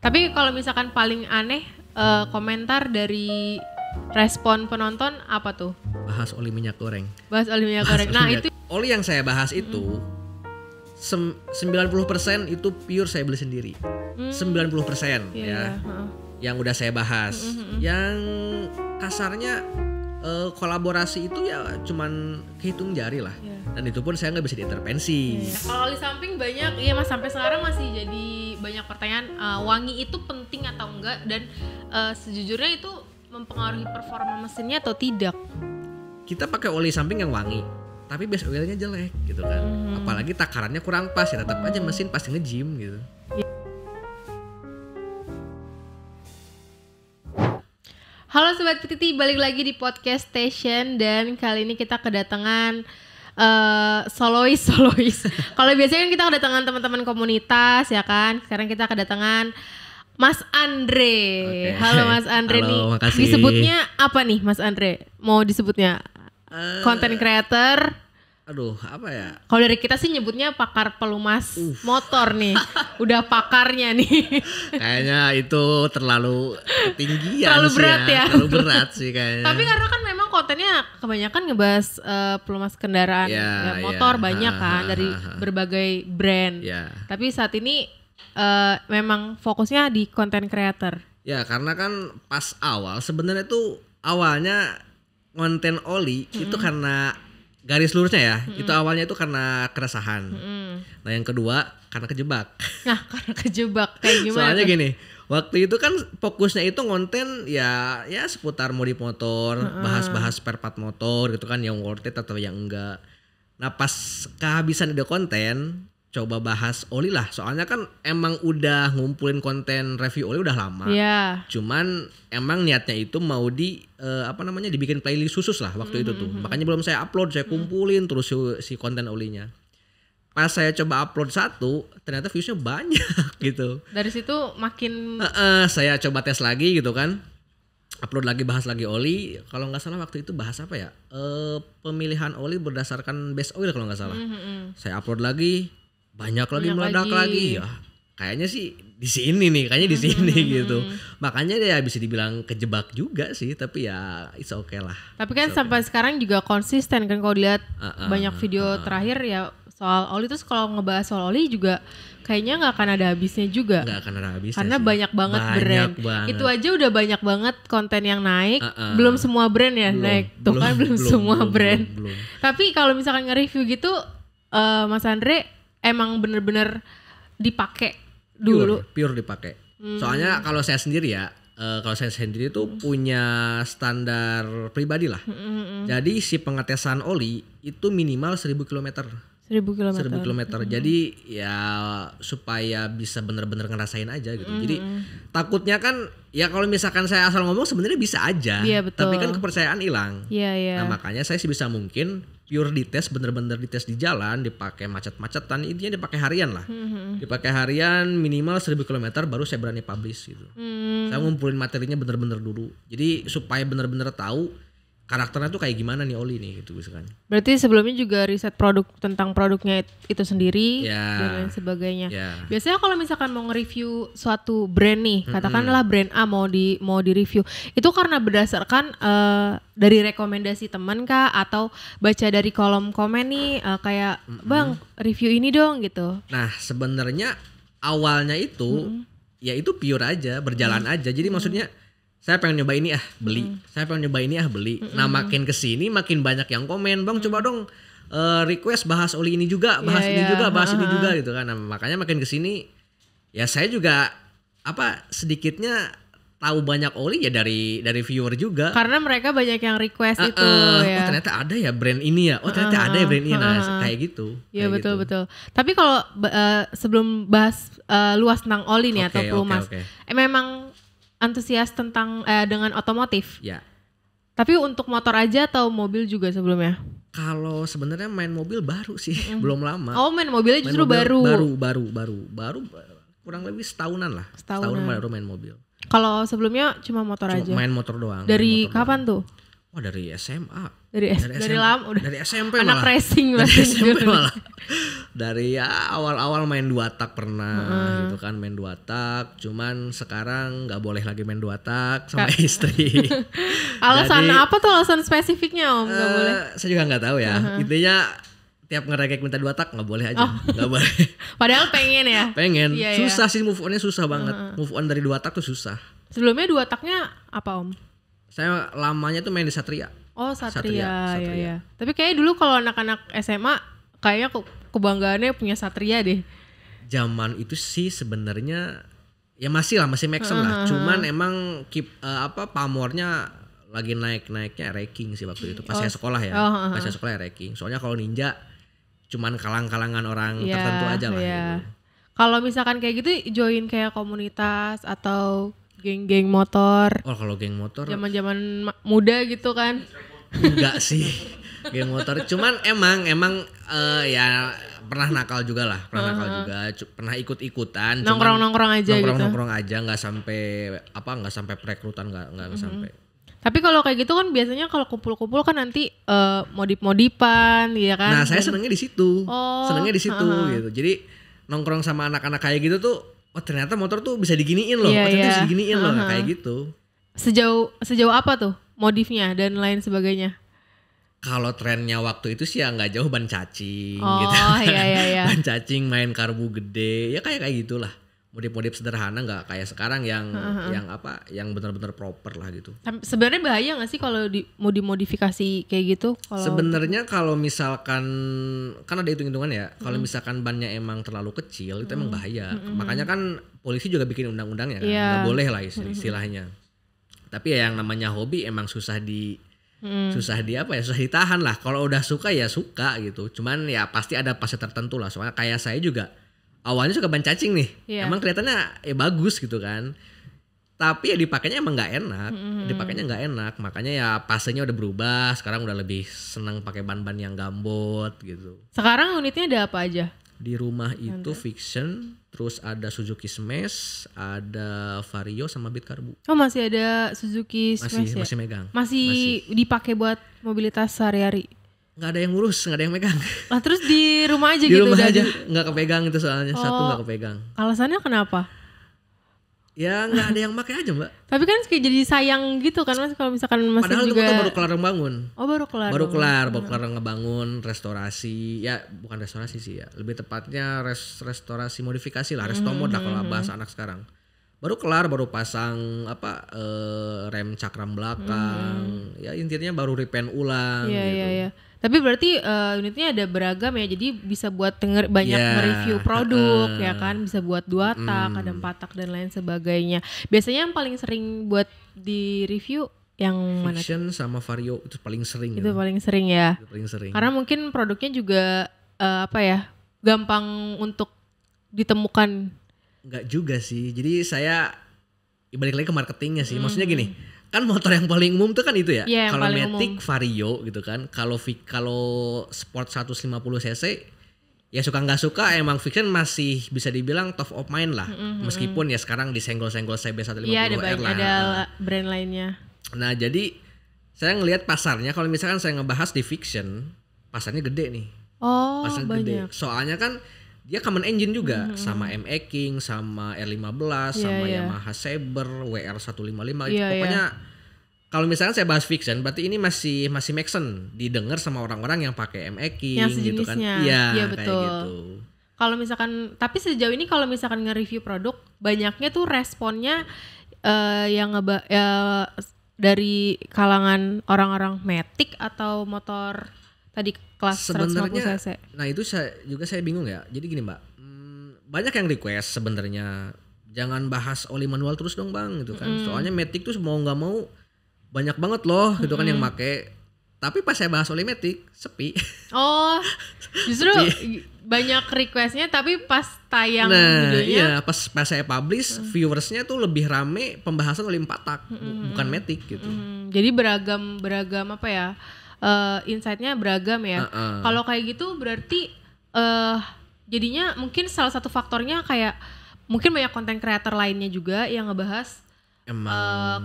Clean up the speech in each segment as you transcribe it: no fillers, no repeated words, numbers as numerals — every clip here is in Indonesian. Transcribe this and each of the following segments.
Tapi kalau misalkan paling aneh komentar dari respon penonton apa tuh? Bahas oli minyak goreng. Bahas oli minyak goreng. Nah, itu oli yang saya bahas itu 90% itu pure saya beli sendiri. 90% ya. Yang udah saya bahas. Yang kasarnya kolaborasi itu ya cuman kehitung jari lah. Dan itu pun saya nggak bisa diintervensi. Kalau oli samping banyak, iya mas, sampai sekarang masih jadi banyak pertanyaan wangi itu penting atau enggak, dan sejujurnya itu mempengaruhi performa mesinnya atau tidak. Kita pakai oli samping yang wangi, tapi base oilnya jelek gitu kan. Apalagi takarannya kurang pas ya tetap aja mesin pasti nge-gym gitu. Halo Sobat PTT, balik lagi di Podcast Station, dan kali ini kita kedatangan solois. Kalau biasanya kan kita kedatangan teman-teman komunitas ya kan. Sekarang kita kedatangan Mas Andre. Okay. Halo Mas Andre. Halo, nih. Makasih. Disebutnya apa nih Mas Andre? Mau disebutnya content creator? Aduh, apa ya? Kalau dari kita sih nyebutnya pakar pelumas motor nih. Udah pakarnya nih. Kayaknya itu terlalu tinggi terlalu berat ya. Terlalu berat sih kayaknya. Tapi karena kan memang kontennya kebanyakan ngebahas pelumas kendaraan motor banyak kan dari berbagai brand. Tapi saat ini memang fokusnya di content creator. Ya, karena kan pas awal sebenarnya tuh awalnya konten oli itu karena garis lurusnya ya, itu awalnya itu karena keresahan. Nah yang kedua karena kejebak. Nah karena kejebak kayak gimana? Soalnya gini, waktu itu kan fokusnya itu konten ya seputar modif motor, bahas-bahas spare part motor gitu kan, yang worth it atau yang enggak. Nah pas kehabisan ide konten, coba bahas oli lah. Soalnya kan emang udah ngumpulin konten review oli udah lama. Cuman emang niatnya itu mau dibikin playlist khusus lah waktu itu tuh. Makanya belum saya upload, saya kumpulin terus si konten olinya. Pas saya coba upload satu, ternyata viewsnya banyak gitu. Dari situ makin saya coba tes lagi gitu kan. Upload lagi, bahas lagi oli. Kalau nggak salah waktu itu bahas apa ya? Pemilihan oli berdasarkan base oil kalau nggak salah. Saya upload lagi, banyak lagi meledak lagi. Ya, kayaknya sih di sini nih, kayaknya di sini gitu. Makanya ya bisa dibilang kejebak juga sih, tapi ya it's okay lah. Tapi kan sampai sekarang juga konsisten kan, kalau dilihat banyak video terakhir ya soal oli. Terus kalau ngebahas soal oli juga kayaknya nggak akan ada habisnya juga. Nggak akan ada habisnya karena sih. banyak banget brand. Itu aja udah banyak banget konten yang naik. Belum semua brand ya naik. Tuh kan belum semua brand. Tapi kalau misalkan nge-review gitu, Mas Andre emang bener-bener dipakai dulu. Pure dipakai. Soalnya kalau saya sendiri ya, tuh punya standar pribadi lah. Jadi si pengetesan oli itu minimal 1000 km. 1000 km. Jadi ya supaya bisa bener-bener ngerasain aja gitu. Jadi takutnya kan ya kalau misalkan saya asal ngomong sebenarnya bisa aja. Tapi kan kepercayaan hilang. Nah makanya saya sih bisa mungkin pure dites, bener-bener dites di jalan, dipakai macet-macetan, intinya dipakai harian lah. Dipakai harian minimal 1000 km baru saya berani publish gitu. Saya ngumpulin materinya bener-bener dulu. Jadi supaya bener-bener tahu karakternya tuh kayak gimana nih oli nih gitu misalkan. Berarti sebelumnya juga riset produk tentang produknya itu sendiri dan lain sebagainya. Biasanya kalau misalkan mau nge-review suatu brand nih, katakanlah brand A mau di-review, itu karena berdasarkan dari rekomendasi teman kah, atau baca dari kolom komen nih kayak bang review ini dong gitu. Nah sebenarnya awalnya itu ya itu pure aja, berjalan aja. Jadi maksudnya saya pengen nyoba ini beli. Saya pengen nyoba ini beli. Nah makin kesini makin banyak yang komen, bang coba dong request bahas oli ini juga, bahas ini juga, bahas ini juga gitu kan. Nah makanya makin kesini ya saya juga sedikitnya tahu banyak oli ya dari viewer juga. Karena mereka banyak yang request itu ya. Oh ternyata ada ya brand ini ya. Oh ternyata ada ya brand ini. Nah kayak gitu. Iya betul. Tapi kalau sebelum bahas luas tentang oli nih atau pelumas, memang antusias tentang dengan otomotif. Ya. Tapi untuk motor aja atau mobil juga sebelumnya? Kalau sebenarnya main mobil baru sih, belum lama. Oh, main mobilnya justru baru. Baru kurang lebih setahunan lah. Setahunan baru main mobil. Kalau sebelumnya cuma motor aja. Main motor doang. Dari kapan tuh? Oh dari SMA. Dari lama udah. Dari SMP anak malah. Racing dari SMP malah. Dari ya awal-awal main 2 tak pernah gitu kan, main 2 tak. Cuman sekarang nggak boleh lagi main 2 tak sama istri. Alasan apa tuh, alasan spesifiknya Om nggak boleh? Saya juga nggak tahu ya. Intinya tiap ngeregek minta 2 tak nggak boleh aja, nggak boleh. Padahal pengen ya. Pengen. Susah sih move onnya, susah banget. Move on dari 2 tak tuh susah. Sebelumnya 2 taknya apa Om? Saya lamanya tuh main di Satria. Oh Satria. Ya. Tapi kayaknya dulu kalau anak-anak SMA kayaknya kebanggaannya punya Satria deh. Zaman itu sih sebenarnya ya masih make sense lah. Cuman emang pamornya lagi naiknya ranking sih waktu itu. Pas saya sekolah ya. Pas saya sekolah ranking. Soalnya kalau ninja cuman kalangan orang tertentu aja lah. Gitu. Kalau misalkan kayak gitu join kayak komunitas atau geng-geng motor. Oh kalau geng motor zaman-zaman muda gitu kan. Enggak sih. Geng motor cuman emang ya pernah nakal juga lah, pernah ikut-ikutan, nongkrong aja nongkrong aja, nggak sampai perekrutan, nggak sampai. Tapi kalau kayak gitu kan biasanya kalau kumpul-kumpul kan nanti modif-modifan ya kan. Nah saya senengnya di situ, gitu. Jadi nongkrong sama anak-anak kayak gitu tuh, oh ternyata motor tuh bisa diginiin loh, bisa diginiin loh, kayak gitu. Sejauh apa tuh modifnya dan lain sebagainya? Kalau trennya waktu itu sih ya nggak jauh ban cacing gitu. Iya. Ban cacing, main karbu gede, ya kayak gitulah. Modif-modif sederhana, nggak kayak sekarang yang benar-benar proper lah gitu. Sebenarnya bahaya nggak sih kalau mau dimodifikasi kayak gitu? Sebenarnya kalau misalkan kan ada hitung-hitungan ya. Kalau misalkan bannya emang terlalu kecil itu emang bahaya. Makanya kan polisi juga bikin undang-undangnya kan. Nggak boleh lah istilahnya. Tapi ya yang namanya hobi emang susah ditahan lah. Kalau udah suka ya suka gitu. Cuman ya pasti ada fase tertentu lah. Soalnya kayak saya juga awalnya suka ban cacing nih. Emang kelihatannya bagus gitu kan. Tapi ya dipakainya emang nggak enak. Makanya ya fasenya udah berubah. Sekarang udah lebih senang pakai ban-ban yang gambot gitu. Sekarang unitnya ada apa aja? Di rumah itu Fiction, terus ada Suzuki Smash, ada Vario sama Beat Karbu. Oh masih ada Suzuki Smash ya? Masih megang. Masih dipakai buat mobilitas sehari-hari? Nggak ada yang ngurus, nggak ada yang megang. Lah terus di rumah aja di gitu? Di rumah aja, nggak kepegang itu soalnya. Satu nggak kepegang. Alasannya kenapa? Ya nggak ada yang pakai aja Mbak. Tapi kan kayak jadi sayang gitu kan Mas kalau misalkan Mas padahal juga. Padahal itu baru kelar ngebangun. Oh baru kelar ngebangun, restorasi. Ya bukan restorasi sih ya, lebih tepatnya restorasi modifikasi lah, restomod lah kalau bahasa anak sekarang. Baru kelar, baru pasang rem cakram belakang. Ya intinya baru repaint ulang gitu. Iya. Tapi berarti unitnya ada beragam ya, jadi bisa buat banyak nge-review produk ya kan, bisa buat 2 tak, ada 4 tak dan lain sebagainya. Biasanya yang paling sering buat di review yang mana? Fiction sama Vario itu paling sering. Itu paling sering ya. Itu paling sering. Karena mungkin produknya juga gampang untuk ditemukan. Enggak juga sih. Jadi saya balik lagi ke marketingnya sih. Maksudnya gini. Kan motor yang paling umum tuh kan itu ya. Kalau Matic Vario gitu kan. Kalau Sport 150 cc ya suka nggak suka emang Fiction masih bisa dibilang top of mind lah. Meskipun ya sekarang disenggol-senggol CB150R lah. Ada brand lainnya. Nah jadi saya ngelihat pasarnya kalau misalkan saya ngebahas di Fiction, pasarnya gede nih. Oh pasarnya banyak. Gede. Soalnya kan dia common engine juga sama ME King, sama R15, sama Yamaha Saber, WR155 pokoknya kalau misalkan saya bahas Fiction berarti ini masih make sense didengar sama orang-orang yang pakai ME King yang gitu kan. Iya betul. Kayak gitu. Kalau misalkan tapi sejauh ini kalau misalkan nge-review produk banyaknya tuh responnya dari kalangan orang-orang Matic atau motor tadi kelas 150 cc. Nah itu saya bingung ya. Jadi gini Mbak, banyak yang request sebenarnya jangan bahas oli manual terus dong Bang gitu kan. Soalnya Matic tuh mau nggak mau banyak banget loh gitu kan yang make. Tapi pas saya bahas oli Matic sepi. Oh justru banyak requestnya tapi pas tayang videonya. Iya pas saya publish viewersnya tuh lebih rame pembahasan oli 4 tak bukan Matic gitu. Jadi beragam apa ya? Insight-nya beragam ya. Kalau kayak gitu berarti jadinya mungkin salah satu faktornya kayak mungkin banyak konten creator lainnya juga yang ngebahas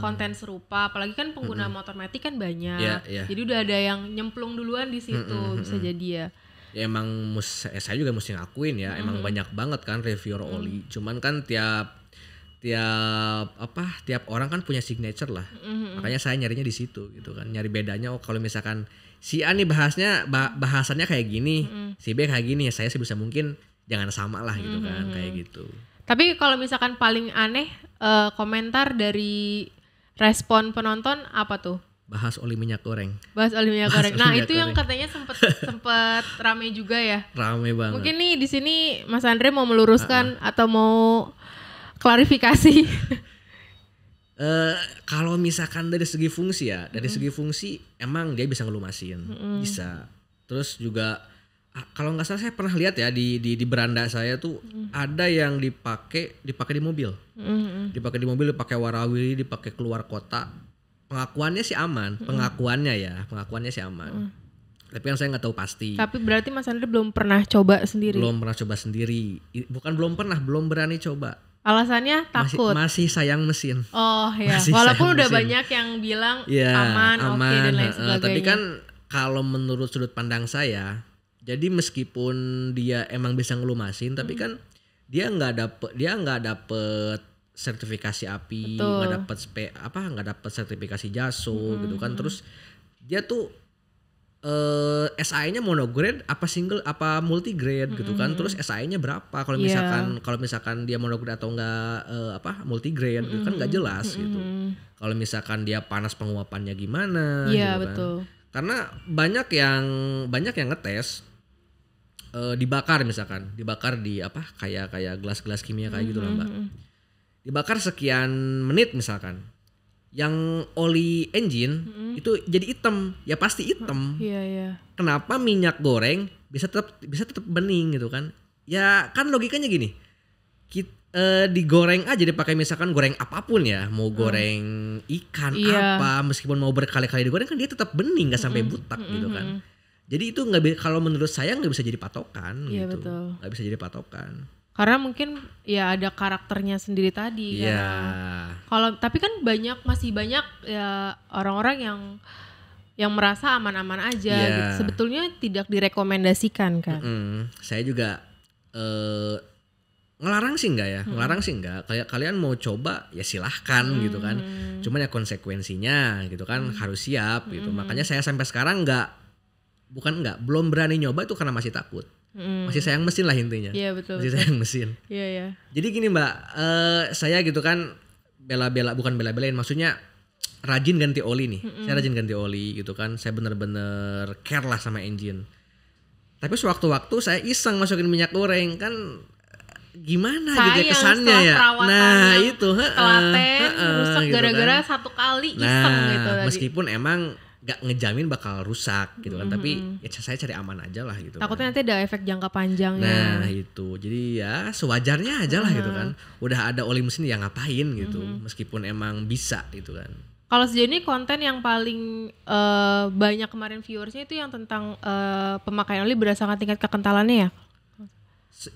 konten serupa, apalagi kan pengguna motor matic kan banyak. Jadi udah ada yang nyemplung duluan di situ, bisa jadi ya. Ya emang saya juga mesti ngakuin ya, emang banyak banget kan reviewer oli. Cuman kan tiap orang kan punya signature lah. Makanya saya nyarinya di situ gitu kan. Nyari bedanya, kalau misalkan si A nih bahasannya kayak gini, si B kayak gini, ya saya sebisa mungkin jangan sama lah gitu kan, kayak gitu. Tapi kalau misalkan paling aneh komentar dari respon penonton apa tuh? Bahas oli minyak goreng. Nah, itu yang katanya sempet rame juga ya. Rame banget. Mungkin nih di sini Mas Andre mau meluruskan atau mau klarifikasi. Kalau misalkan dari segi fungsi ya, segi fungsi emang dia bisa ngelumasin, bisa. Terus juga kalau nggak salah saya pernah lihat ya di beranda saya tuh ada yang dipakai di mobil, dipakai warawiri, dipakai keluar kota. Pengakuannya sih aman, pengakuannya sih aman. Tapi kan saya nggak tahu pasti. Tapi berarti Mas Andre belum pernah coba sendiri? Belum pernah coba sendiri, bukan belum berani coba. Alasannya takut? Masih sayang mesin. Oh ya, walaupun udah banyak yang bilang aman, oke dan lain sebagainya. Tapi kan kalau menurut sudut pandang saya, jadi meskipun dia emang bisa ngelumasin, tapi kan dia nggak dapet sertifikasi API, nggak dapet sertifikasi JASO gitu kan. Terus dia tuh SAE-nya monograde apa multigrade gitu kan. Terus SAE-nya berapa kalau misalkan dia monograde atau enggak multigrade gitu kan, nggak jelas gitu. Kalau misalkan dia panas penguapannya gimana gitu kan. Betul. Karena banyak yang ngetes dibakar di kayak gelas-gelas kimia kayak gitu lah Mbak. Dibakar sekian menit misalkan, yang oli engine itu jadi hitam, ya pasti hitam. Kenapa minyak goreng bisa tetap bening gitu kan? Ya kan logikanya gini, digoreng aja, dipakai misalkan goreng apapun ya, mau goreng ikan apa, meskipun mau berkali-kali digoreng kan dia tetap bening, nggak sampai butak gitu kan. Jadi itu kalau menurut saya nggak bisa jadi patokan gitu, nggak bisa jadi patokan. Karena mungkin ya ada karakternya sendiri tadi. Tapi kan masih banyak ya orang-orang yang merasa aman-aman aja gitu. Sebetulnya tidak direkomendasikan kan. Saya juga ngelarang sih enggak. Kayak kalian mau coba ya silahkan gitu kan. Cuman ya konsekuensinya gitu kan harus siap gitu. Makanya saya sampai sekarang belum berani nyoba itu karena masih takut. Masih sayang mesin lah intinya. Iya betul. Masih sayang mesin. Iya. Jadi gini Mbak, saya gitu kan bukan bela-belain, maksudnya rajin ganti oli nih. Saya rajin ganti oli gitu kan. Saya bener-bener care lah sama engine. Tapi sewaktu-waktu saya iseng masukin minyak goreng kan, gimana gitu kesannya ya. Nah itu telaten rusak gitu gara-gara kan. Satu kali iseng gitu tadi. Meskipun emang gak ngejamin bakal rusak gitu kan, tapi ya saya cari aman aja lah gitu. Takutnya nanti ada efek jangka panjang. Nah itu, jadi ya sewajarnya aja lah gitu kan. Udah ada oli mesin ya ngapain gitu, meskipun emang bisa gitu kan. Kalau sejauh ini konten yang paling banyak kemarin viewersnya itu yang tentang pemakaian oli berdasarkan tingkat kekentalannya ya?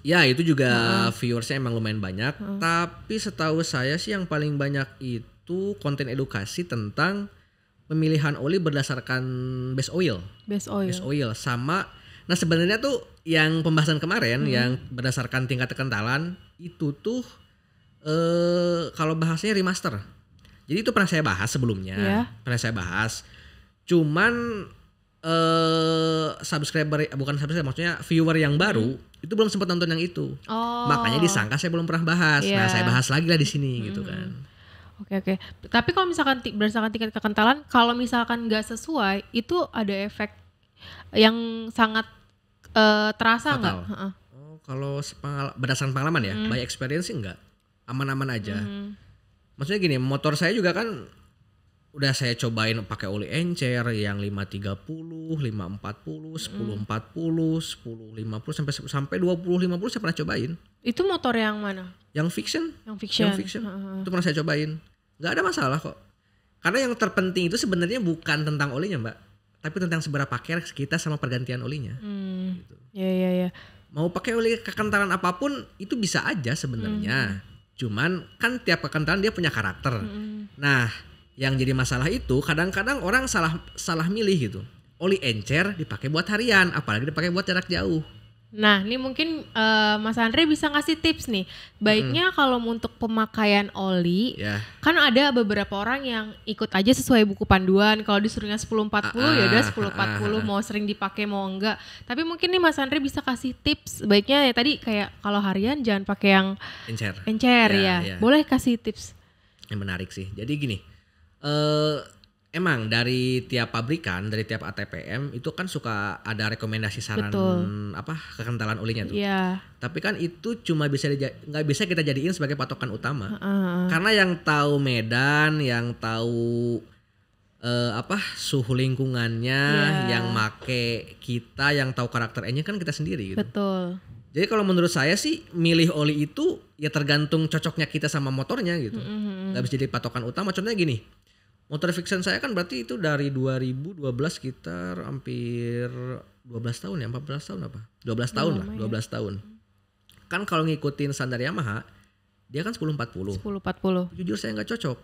Ya itu juga viewersnya emang lumayan banyak, tapi setahu saya sih yang paling banyak itu konten edukasi tentang pemilihan oli berdasarkan base oil sama. Nah sebenarnya tuh yang pembahasan kemarin yang berdasarkan tingkat kekentalan itu tuh kalau bahasnya remaster. Jadi itu pernah saya bahas sebelumnya, cuman maksudnya viewer yang baru itu belum sempat nonton yang itu. Makanya disangka saya belum pernah bahas. Nah saya bahas lagi lah di sini gitu kan. Oke. Tapi kalau misalkan berdasarkan tingkat kekentalan, kalau misalkan nggak sesuai, itu ada efek yang sangat terasa nggak? Kalau berdasarkan pengalaman ya, by experience sih nggak, aman-aman aja. Maksudnya gini, motor saya juga kan udah saya cobain pakai oli encer yang 530, 540, 1040, 1050 sampai 2050 saya pernah cobain. Itu motor yang mana? Yang fiction. Itu pernah saya cobain. Gak ada masalah kok. Karena yang terpenting itu sebenarnya bukan tentang olinya Mbak, tapi tentang seberapa care kita sama pergantian olinya. Gitu. Iya. Mau pakai oli kekentalan apapun itu bisa aja sebenarnya. Cuman kan tiap kekentalan dia punya karakter. Nah, yang jadi masalah itu kadang-kadang orang salah milih gitu. Oli encer dipakai buat harian, apalagi dipakai buat jarak jauh. Nah, ini mungkin Mas Andre bisa ngasih tips nih. Baiknya kalau untuk pemakaian oli, kan ada beberapa orang yang ikut aja sesuai buku panduan. Kalau disuruhnya 10-40 ya udah 10-40, mau sering dipakai mau enggak. Tapi mungkin nih Mas Andre bisa kasih tips. Baiknya ya tadi kayak kalau harian jangan pakai yang encer ya. Boleh kasih tips. Yang menarik sih. Jadi gini, emang dari tiap pabrikan, dari tiap ATPM itu kan suka ada rekomendasi saran kekentalan olinya tuh. Tapi kan itu cuma nggak bisa kita jadiin sebagai patokan utama. Karena yang tahu medan, yang tahu suhu lingkungannya, yang make kita, yang tahu karakter E-nya kan kita sendiri gitu. Betul. Jadi kalau menurut saya sih milih oli itu ya tergantung cocoknya kita sama motornya gitu. Nggak bisa jadi patokan utama. Contohnya gini. Motor fiction saya kan berarti itu dari 2012 sekitar hampir 12 tahun ya, 14 tahun apa? 12 tahun lah, 12 tahun. Kan kalau ngikutin standar Yamaha, dia kan 1040. Jujur saya nggak cocok.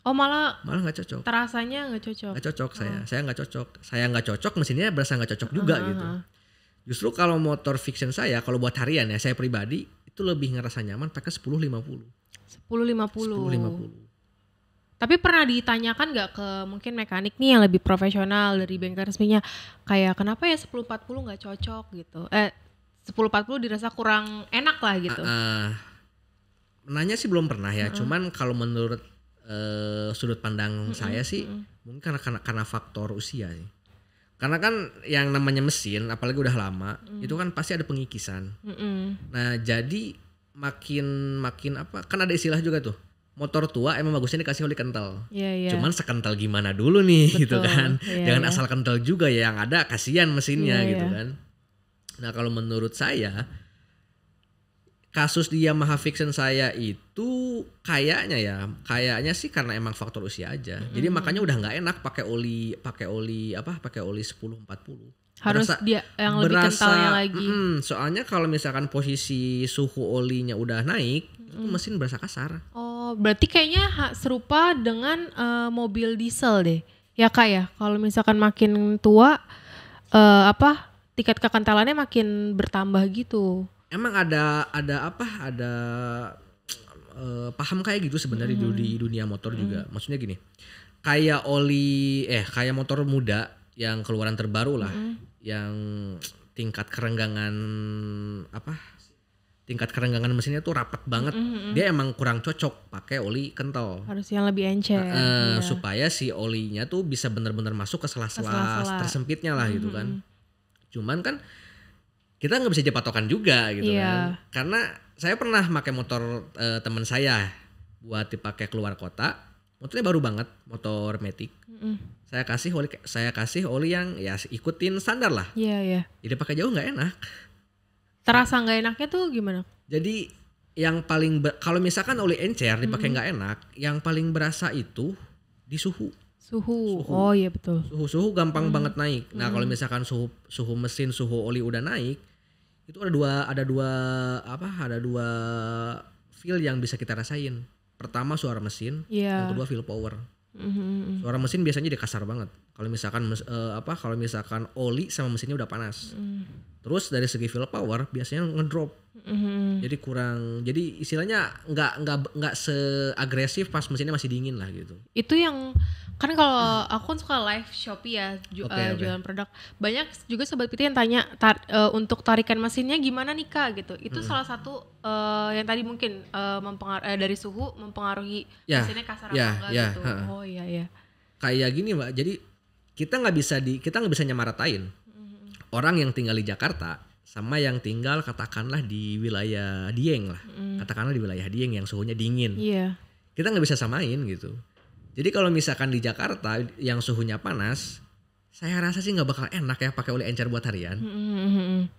Oh malah nggak cocok. Terasanya nggak cocok. Nggak cocok saya nggak cocok. Saya nggak cocok, mesinnya berasa nggak cocok juga gitu. Justru kalau motor fiction saya, kalau buat harian ya, saya pribadi itu lebih ngerasa nyaman pakai 1050. 1050. Tapi pernah ditanyakan gak ke mungkin mekanik nih yang lebih profesional dari bengkel resminya, kayak kenapa ya 1040 gak cocok gitu, 1040 dirasa kurang enak lah gitu. Nanya sih belum pernah ya, cuman kalau menurut sudut pandang saya sih mungkin karena faktor usia sih. Karena kan yang namanya mesin, apalagi udah lama, itu kan pasti ada pengikisan. Nah jadi makin kan ada istilah juga tuh. Motor tua emang bagusnya dikasih oli kental. Cuman sekental gimana dulu nih. Betul, gitu kan. Jangan asal kental juga ya, yang ada kasihan mesinnya gitu kan. Nah kalau menurut saya kasus di Yamaha Fiction saya itu kayaknya sih karena emang faktor usia aja. Jadi makanya udah nggak enak pakai oli 1040. Harus dia yang lebih kentalnya lagi. Soalnya kalau misalkan posisi suhu olinya udah naik, itu mesin berasa kasar. Oh, berarti kayaknya serupa dengan mobil diesel deh. Ya Kak ya, kalau misalkan makin tua tingkat kekentalannya makin bertambah gitu. Emang ada paham kayak gitu sebenarnya di dunia motor juga. Maksudnya gini, kayak kayak motor muda yang keluaran terbaru lah, yang tingkat kerenggangan mesinnya tuh rapat banget. Dia emang kurang cocok pakai oli kental. Harus yang lebih encer. Supaya si olinya tuh bisa benar-benar masuk ke sela-sela tersempitnya lah gitu kan. Cuman kan kita nggak bisa jadi patokan juga gitu kan. Karena saya pernah pakai motor teman saya buat dipakai keluar kota. Motornya baru banget, motor Matic. Saya kasih oli yang ya ikutin standar lah. Jadi pakai jauh nggak enak. Terasa nggak enaknya tuh gimana? Jadi yang paling kalau misalkan oli encer dipakai nggak enak, yang paling berasa itu di suhu. Oh iya betul. Suhu gampang banget naik. Nah kalau misalkan suhu mesin, suhu oli udah naik, itu ada dua feel yang bisa kita rasain. Pertama suara mesin, yang kedua feel power. Suara mesin biasanya dia kasar banget. Kalau misalkan oli sama mesinnya udah panas. Terus dari segi feel power biasanya ngedrop. Jadi kurang. Jadi istilahnya nggak seagresif pas mesinnya masih dingin lah gitu. Itu yang kan kalau aku kan suka live Shopee ya jualan produk. Banyak juga sobat PT yang tanya untuk tarikan mesinnya gimana nih Kak gitu. Itu salah satu yang tadi mungkin dari suhu mempengaruhi mesinnya kasar apa enggak gitu. Oh iya. Kayak gini Mbak. Jadi kita nggak bisa nyamaratain orang yang tinggal di Jakarta sama yang tinggal katakanlah di wilayah Dieng lah. Katakanlah di wilayah Dieng yang suhunya dingin. Kita nggak bisa samain gitu. Jadi kalau misalkan di Jakarta yang suhunya panas, saya rasa sih nggak bakal enak ya pakai oli encer buat harian.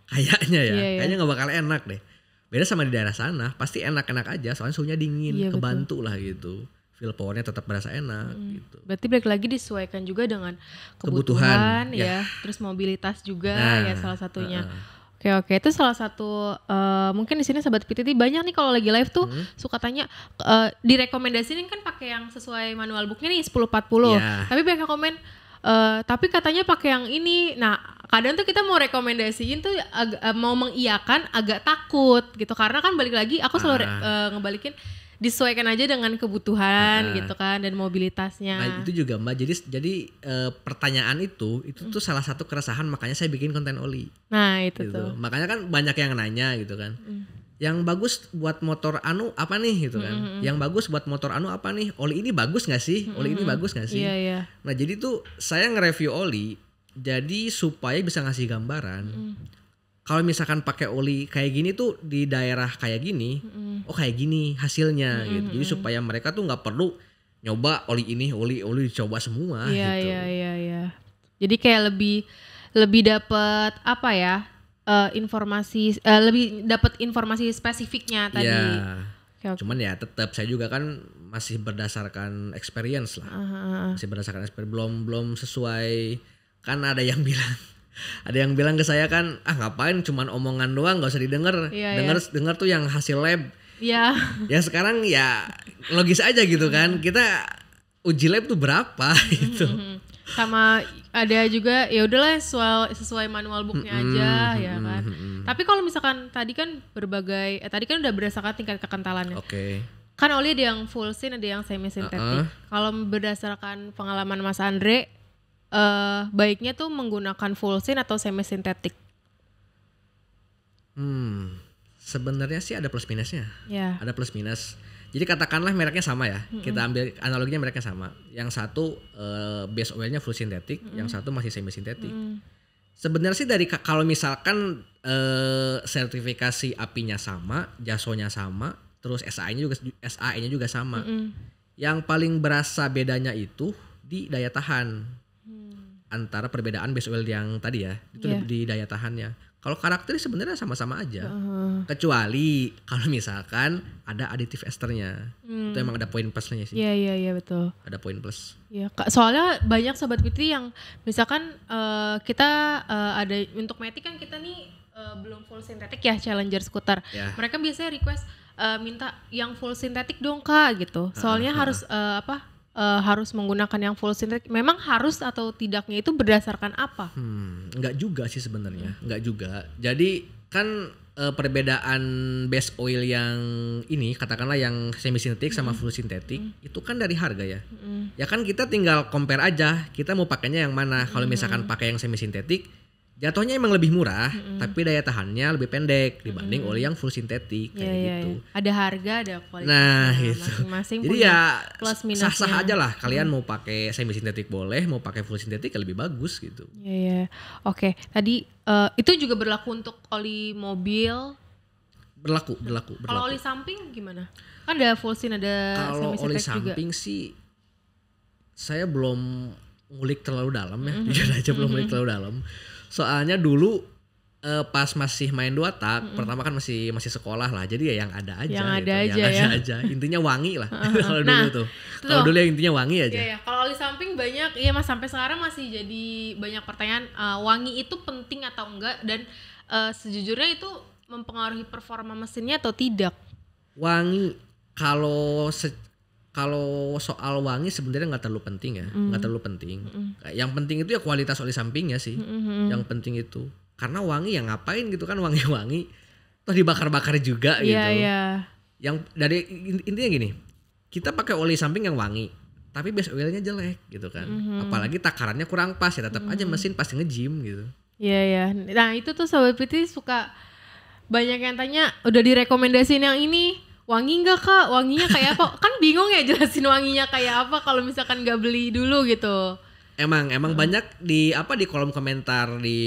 Kayaknya ya, kayaknya nggak bakal enak deh. Beda sama di daerah sana, pasti enak-enak aja soalnya suhunya dingin, kebantu lah gitu. Feel powernya tetap berasa enak gitu. Berarti balik lagi disesuaikan juga dengan kebutuhan ya. Terus mobilitas juga ya salah satunya. Oke, itu salah satu mungkin di sini Sobat PTT banyak nih kalau lagi live tuh suka tanya direkomendasiin kan pakai yang sesuai manual booknya nih 1040. Tapi banyak komen tapi katanya pakai yang ini. Nah, kadang tuh kita mau rekomendasiin tuh mau mengiyakan agak takut gitu karena kan balik lagi aku selalu ngebalikin disesuaikan aja dengan kebutuhan gitu kan dan mobilitasnya. Nah itu juga Mbak, jadi pertanyaan itu tuh salah satu keresahan makanya saya bikin konten oli. Nah itu gitu. tuh. Makanya kan banyak yang nanya gitu kan. Yang bagus buat motor anu apa nih gitu kan. Yang bagus buat motor anu apa nih. Oli ini bagus gak sih? Oli ini bagus gak sih? Iya. Nah jadi tuh saya nge-review oli jadi supaya bisa ngasih gambaran. Kalau misalkan pakai oli kayak gini tuh di daerah kayak gini, oh kayak gini hasilnya gitu. Jadi supaya mereka tuh nggak perlu nyoba oli ini, oli dicoba semua gitu. Iya. Jadi kayak lebih dapat apa ya? Informasi lebih dapat informasi spesifiknya tadi. Iya. Okay. Cuman ya tetap saya juga kan masih berdasarkan experience lah. Masih berdasarkan experience belum sesuai. Kan ada yang bilang ke saya kan ngapain cuman omongan doang nggak usah didengar. Dengar tuh yang hasil lab. Iya. Ya sekarang ya logis aja gitu kan. Kita uji lab tuh berapa gitu. Sama ada juga ya udahlah sesuai manual booknya aja ya kan. Tapi kalau misalkan tadi kan tadi kan udah berdasarkan tingkat kekentalannya. Oke. Kan oli ada yang full syn, ada yang semi sintetik. Kalau berdasarkan pengalaman Mas Andre baiknya tuh menggunakan full syn atau semi sintetik? Sebenarnya sih ada plus minusnya. Ya. Ada plus minus. Jadi katakanlah mereknya sama ya. Kita ambil analoginya mereknya sama. Yang satu base oilnya full sintetik, yang satu masih semi sintetik. Sebenarnya sih dari kalau misalkan sertifikasi apinya sama, jasonya sama, terus SAE-nya juga sama. Yang paling berasa bedanya itu di daya tahan. Antara perbedaan base oil yang tadi ya, itu di daya tahannya. Kalau karakter sebenarnya sama-sama aja. Kecuali kalau misalkan ada aditif esternya. Itu emang ada poin plusnya sih. Iya betul. Ada poin plus. Iya, soalnya banyak Sobat PT yang misalkan kita ada untuk Matic kan kita nih belum full sintetik ya Challenger skuter. Mereka biasanya request minta yang full sintetik dong Kak gitu. Soalnya harus menggunakan yang full sintetik. Memang harus atau tidaknya itu berdasarkan apa? Enggak juga sih sebenarnya, enggak juga. Jadi kan perbedaan base oil yang ini katakanlah yang semi sintetik sama full sintetik itu kan dari harga ya. Ya kan kita tinggal compare aja, kita mau pakainya yang mana. Kalau misalkan pakai yang semi sintetik jatuhnya emang lebih murah, tapi daya tahannya lebih pendek dibanding oli yang full sintetik kayak gitu. Ada harga, ada kualitas. Nah, itu. Masing-masing jadi punya ya plus minusnya. sah-sah aja lah. Kalian mau pakai semi sintetik boleh, mau pakai full sintetik lebih bagus gitu. Iya. Oke, tadi itu juga berlaku untuk oli mobil. Berlaku. Kalau oli samping gimana? Kan ada full syn, ada semi sintetik juga. Kalau oli samping sih saya belum ngulik terlalu dalam ya. Jujur aja belum ngulik terlalu dalam. Soalnya dulu pas masih main 2 tak, pertama kan masih sekolah lah, jadi ya yang ada aja. Yang gitu. ada aja. Intinya wangi lah. Kalau dulu tuh. Kalau dulu yang intinya wangi aja. Iya. Kalau oli samping banyak, iya Mas sampai sekarang masih jadi banyak pertanyaan wangi itu penting atau enggak dan sejujurnya itu mempengaruhi performa mesinnya atau tidak? Wangi kalau soal wangi sebenarnya nggak terlalu penting ya, nggak terlalu penting. Yang penting itu ya kualitas oli sampingnya sih, yang penting itu. Karena wangi ya ngapain gitu kan wangi-wangi, toh dibakar-bakar juga gitu. Iya. Yang dari intinya gini, kita pakai oli samping yang wangi, tapi base oilnya jelek gitu kan. Apalagi takarannya kurang pas ya tetap aja mesin pasti nge-gym gitu. Iya. Nah itu tuh Sobat PT suka banyak yang tanya, udah direkomendasiin yang ini. Wangi nggak Kak? Wanginya kayak apa? Kan bingung ya jelasin wanginya kayak apa kalau misalkan nggak beli dulu gitu. Emang banyak di kolom komentar di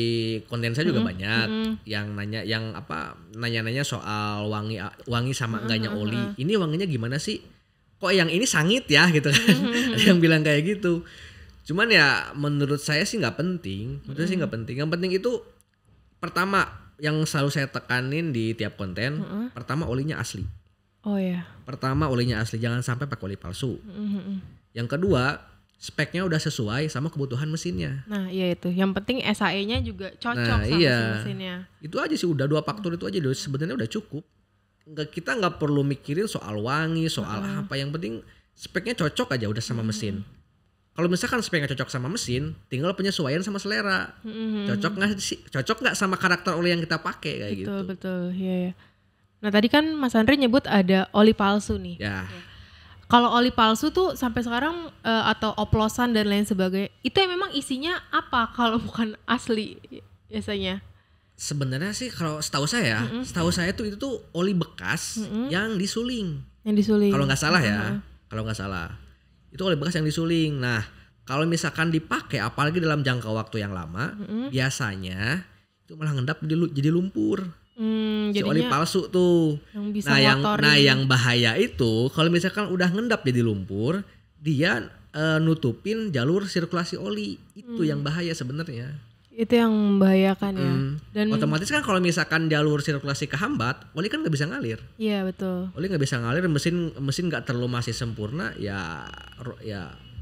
konten saya juga banyak yang nanya soal wangi sama enggaknya oli. Ini wanginya gimana sih? Kok yang ini sangit ya gitu kan? Ada yang bilang kayak gitu. Cuman ya menurut saya sih nggak penting. Yang penting itu pertama yang selalu saya tekanin di tiap konten, pertama olinya asli. Oh ya. Pertama olinya asli, jangan sampai pakai oli palsu. Yang kedua, speknya udah sesuai sama kebutuhan mesinnya. Nah iya itu, yang penting SAE-nya juga cocok sama si mesinnya. Itu aja sih, udah 2 faktor itu aja sebenarnya udah cukup. Kita nggak perlu mikirin soal wangi, soal apa, yang penting speknya cocok aja udah sama mesin. Kalau misalkan speknya cocok sama mesin, tinggal penyesuaian sama selera. Cocok nggak sama karakter oli yang kita pakai kayak gitu. Betul, iya. Nah tadi kan Mas Andre nyebut ada oli palsu nih. Ya. Kalau oli palsu tuh sampai sekarang atau oplosan dan lain sebagainya, itu memang isinya apa kalau bukan asli biasanya? Sebenarnya sih kalau setahu saya tuh itu tuh oli bekas yang disuling. Kalau nggak salah ya, kalau nggak salah itu oli bekas yang disuling. Nah kalau misalkan dipakai, apalagi dalam jangka waktu yang lama, biasanya itu malah ngendap jadi lumpur. Si oli palsu tuh. Yang bahaya itu kalau misalkan udah ngendap jadi lumpur, dia nutupin jalur sirkulasi oli. Itu yang bahaya sebenarnya. Itu yang membahayakan ya. Dan otomatis kan kalau misalkan jalur sirkulasi kehambat, oli kan nggak bisa ngalir. Iya betul. Oli nggak bisa ngalir, mesin nggak terlalu masih sempurna, ya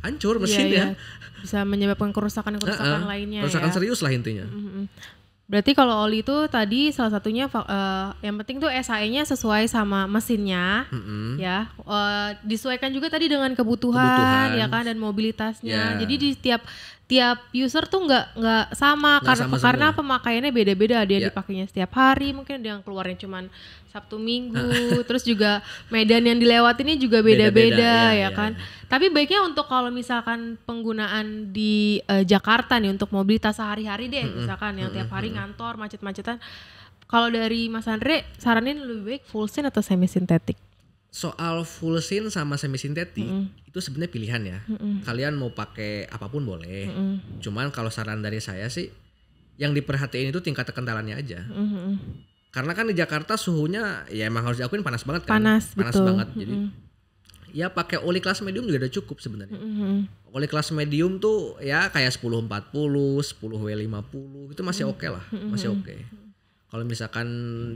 hancur mesinnya. Iya. Bisa menyebabkan kerusakan lainnya. Kerusakan serius lah intinya. Berarti kalau oli itu tadi salah satunya yang penting tuh SAE-nya sesuai sama mesinnya, ya. Disesuaikan juga tadi dengan kebutuhan ya kan, dan mobilitasnya. Jadi di tiap user tuh nggak sama karena pemakaiannya beda-beda. Dia dipakainya setiap hari, mungkin dia yang keluarnya cuman Sabtu Minggu, terus juga medan yang dilewatinnya juga beda-beda ya kan. Tapi baiknya untuk kalau misalkan penggunaan di Jakarta nih untuk mobilitas sehari-hari deh, misalkan yang tiap hari ngantor macet-macetan. Kalau dari Mas Andre saranin lebih baik full syn atau semi sintetik? Soal full syn sama semi sintetik itu sebenarnya pilihan ya. Kalian mau pakai apapun boleh. Cuman kalau saran dari saya sih yang diperhatiin itu tingkat kekentalannya aja. Karena kan di Jakarta suhunya ya emang harus diakuin panas banget kan. Panas banget. Jadi ya pakai oli kelas medium juga udah cukup sebenarnya. Oli kelas medium tuh ya kayak 1040, 10W50 itu masih oke lah, masih oke. Kalau misalkan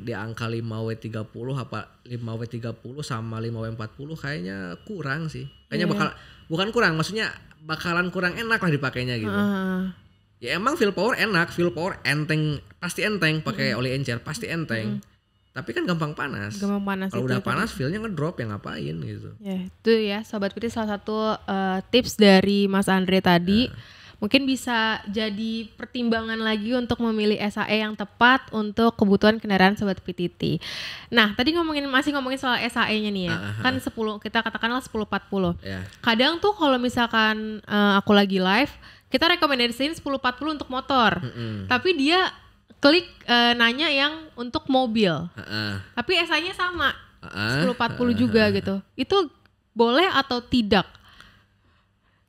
di angka 5W30 apa 5W30 sama 5W40 kayaknya kurang sih. Kayaknya bukan kurang, maksudnya bakalan kurang enak lah dipakainya gitu. Ya emang feel power enak, feel power enteng, pasti enteng pakai oli encer, pasti enteng. Tapi kan gampang panas. Kalau udah panas feel-nya ngedrop, ya ngapain gitu. Ya, itu ya Sobat PT salah satu tips dari Mas Andre tadi. Mungkin bisa jadi pertimbangan lagi untuk memilih SAE yang tepat untuk kebutuhan kendaraan Sobat PTT. Nah, tadi masih ngomongin soal SAE-nya nih ya. Kan 10, kita katakanlah 1040. Kadang tuh kalau misalkan aku lagi live, kita rekomendasiin 1040 untuk motor. Tapi dia klik nanya yang untuk mobil. Tapi SAE-nya sama. 1040 juga gitu. Itu boleh atau tidak?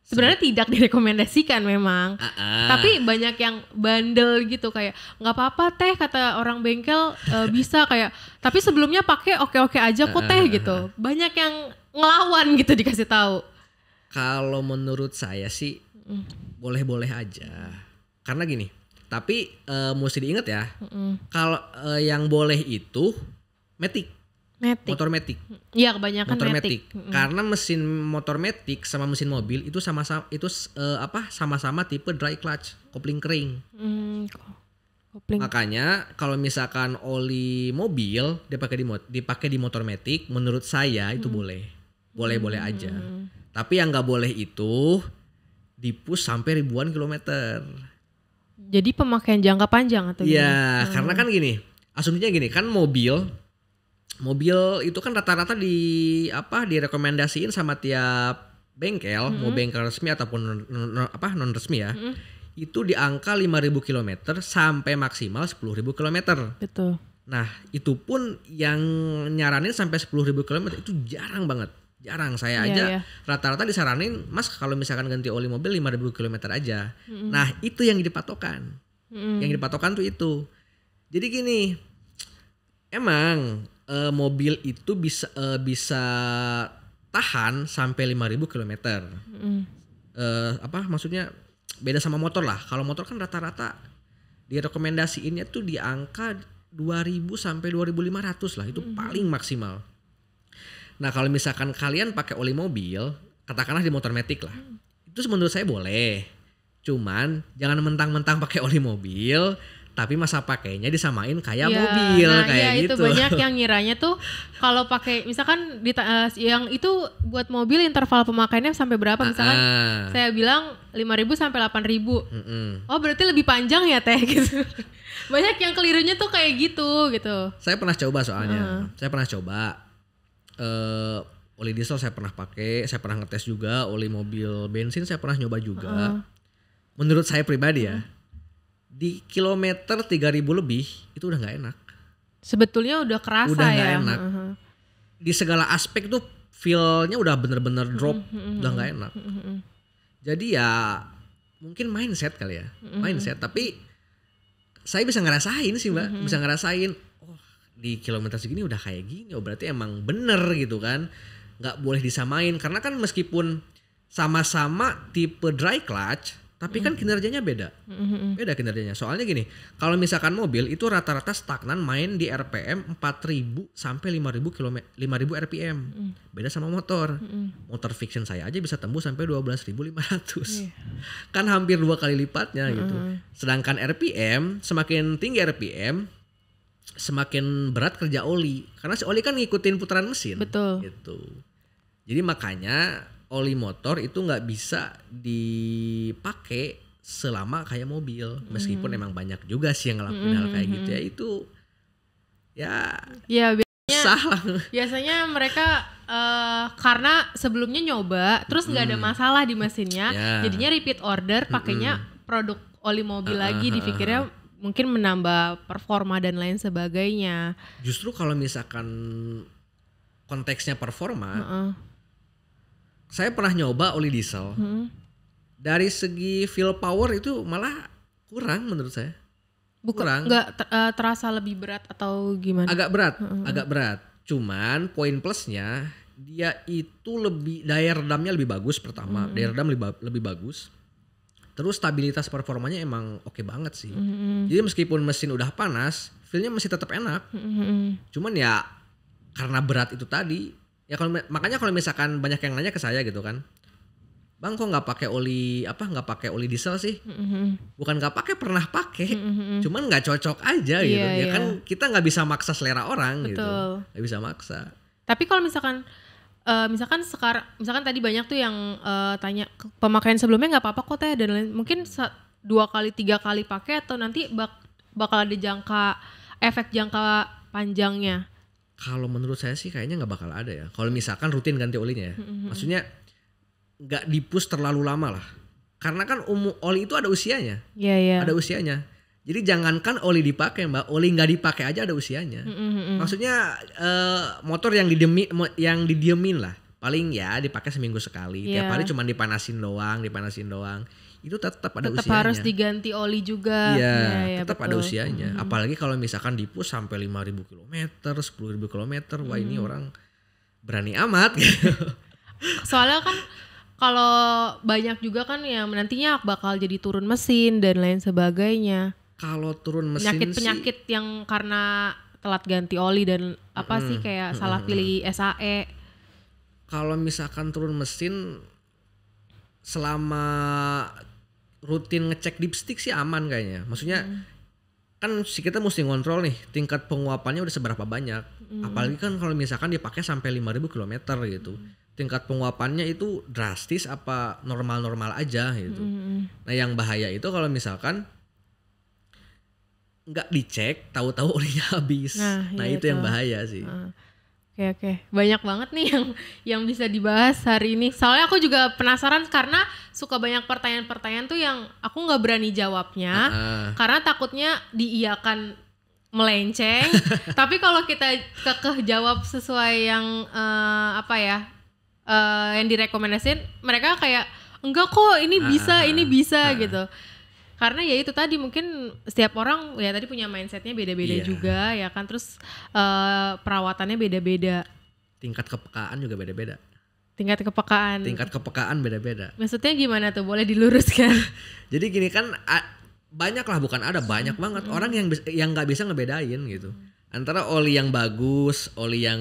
Sebenarnya tidak direkomendasikan memang, tapi banyak yang bandel gitu kayak nggak apa-apa teh kata orang bengkel bisa kayak, tapi sebelumnya pakai oke-oke aja kok teh gitu. Banyak yang ngelawan gitu dikasih tahu. Kalau menurut saya sih boleh-boleh aja, karena gini. Tapi mesti diingat ya, kalau yang boleh itu Matic. Motor Matic. Iya, kebanyakan motor Matic. Karena mesin motor Matic sama mesin mobil itu sama-sama sama-sama tipe dry clutch, kopling kering. Makanya kalau misalkan oli mobil dipakai di motor Matic, menurut saya itu boleh aja. Tapi yang nggak boleh itu dipush sampai ribuan kilometer. Jadi pemakaian jangka panjang atau gimana? Iya, karena kan gini, asumsinya gini kan mobil itu kan rata-rata direkomendasiin sama tiap bengkel, mau bengkel resmi ataupun non resmi ya. Itu di angka 5.000 km sampai maksimal 10.000 km. Betul. Nah, itu pun yang nyaranin sampai 10.000 km itu jarang banget. Jarang, saya aja rata-rata disaranin, Mas kalau misalkan ganti oli mobil 5.000 km aja. Nah, itu yang dipatokan. Yang dipatokan tuh itu. Jadi gini, emang mobil itu bisa tahan sampai 5.000 km. Maksudnya beda sama motor lah. Kalau motor kan rata-rata direkomendasiinnya tuh di angka 2.000 sampai 2.500 lah, itu paling maksimal. Nah, kalau misalkan kalian pakai oli mobil, katakanlah di motor Matic lah. Itu menurut saya boleh. Cuman jangan mentang-mentang pakai oli mobil tapi masa pakainya disamain kayak mobil kayak gitu. Itu banyak yang ngiranya tuh kalau pakai misalkan yang itu buat mobil interval pemakaiannya sampai berapa misalkan saya bilang 5.000 sampai 8.000. Oh berarti lebih panjang ya teh gitu. Banyak yang kelirunya tuh kayak gitu. Saya pernah coba soalnya. Saya pernah coba oli diesel saya pernah pakai, saya pernah ngetes juga, oli mobil bensin saya pernah nyoba juga. Menurut saya pribadi ya, di kilometer 3.000 lebih itu udah nggak enak. Sebetulnya udah kerasa udah ya. Udah nggak enak. Di segala aspek tuh feel-nya udah bener-bener drop, udah nggak enak. Jadi ya mungkin mindset kali ya, mindset. Tapi saya bisa ngerasain sih Mbak, bisa ngerasain. Oh di kilometer segini udah kayak gini, oh berarti emang bener gitu kan. Nggak boleh disamain karena kan meskipun sama-sama tipe dry clutch. Tapi kan kinerjanya beda. Beda kinerjanya. Soalnya gini, kalau misalkan mobil itu rata-rata stagnan main di RPM 4.000 sampai 5.000 RPM. Beda sama motor. Motor fiction saya aja bisa tembus sampai 12.500. Kan hampir 2 kali lipatnya gitu. Sedangkan RPM, semakin tinggi RPM, semakin berat kerja oli. Karena si oli kan ngikutin putaran mesin. Betul. Gitu. Jadi makanya oli motor itu nggak bisa dipakai selama kayak mobil, meskipun emang banyak juga sih yang ngelakuin hal kayak gitu ya, itu ya biasanya mereka karena sebelumnya nyoba terus nggak ada masalah di mesinnya, jadinya repeat order pakainya produk oli mobil lagi, dipikirnya mungkin menambah performa dan lain sebagainya. Justru kalau misalkan konteksnya performa, saya pernah nyoba oli diesel. Dari segi feel power itu malah kurang menurut saya. Kurang. Nggak terasa lebih berat atau gimana? Agak berat. Cuman poin plusnya dia itu lebih daya redamnya lebih bagus pertama. Daya redam lebih bagus. Terus stabilitas performanya emang oke banget sih. Jadi meskipun mesin udah panas, feelnya masih tetap enak. Cuman ya karena berat itu tadi. Ya makanya kalau misalkan banyak yang nanya ke saya gitu kan, Bang kok nggak pakai oli diesel sih? Bukan nggak pakai, pernah pakai, cuman nggak cocok aja gitu. Ya kan kita nggak bisa maksa selera orang. Betul. Gitu, nggak bisa maksa. Tapi kalau misalkan tadi banyak tuh yang tanya pemakaian sebelumnya nggak apa-apa kok teh dan lain, mungkin 2 kali 3 kali pakai atau nanti bakal ada efek jangka panjangnya. Kalau menurut saya sih kayaknya nggak bakal ada ya. Kalau misalkan rutin ganti olinya ya, maksudnya nggak di-push terlalu lama lah. Karena kan oli itu ada usianya, ada usianya. Jadi jangankan oli dipakai Mbak, oli nggak dipakai aja ada usianya. Maksudnya motor yang didiemin lah, paling ya dipakai seminggu sekali. Tiap hari cuma dipanasin doang. Itu tetap ada usianya. Tetap harus diganti oli juga. Iya, tetap ada usianya. Apalagi kalau misalkan di-push sampai 5.000 km, 10.000 km, wah ini orang berani amat gitu. Soalnya kan kalau banyak juga kan yang nantinya bakal jadi turun mesin dan lain sebagainya. Kalau turun mesin penyakit yang karena telat ganti oli dan kayak salah pilih SAE. Kalau misalkan turun mesin selama rutin ngecek dipstick sih aman kayaknya. Maksudnya kan kita mesti ngontrol nih tingkat penguapannya udah seberapa banyak. Apalagi kan kalau misalkan dipakai sampai 5.000 km gitu. Tingkat penguapannya itu drastis apa normal-normal aja gitu. Nah yang bahaya itu kalau misalkan nggak dicek, tahu-tahu olinya habis. Nah itu yang bahaya sih. Oke. Banyak banget nih yang bisa dibahas hari ini. Soalnya aku juga penasaran karena suka banyak pertanyaan-pertanyaan tuh yang aku nggak berani jawabnya karena takutnya diiyakan melenceng. Tapi kalau kita jawab sesuai yang yang direkomendasiin, mereka kayak enggak kok ini bisa gitu. Karena ya itu tadi mungkin setiap orang ya tadi punya mindsetnya beda-beda juga ya kan, terus perawatannya beda-beda. Tingkat kepekaan juga beda-beda. Tingkat kepekaan beda-beda. Maksudnya gimana tuh, boleh diluruskan? Jadi gini kan banyak lah, bukan ada, banyak banget orang yang nggak bisa ngebedain gitu antara oli yang bagus, oli yang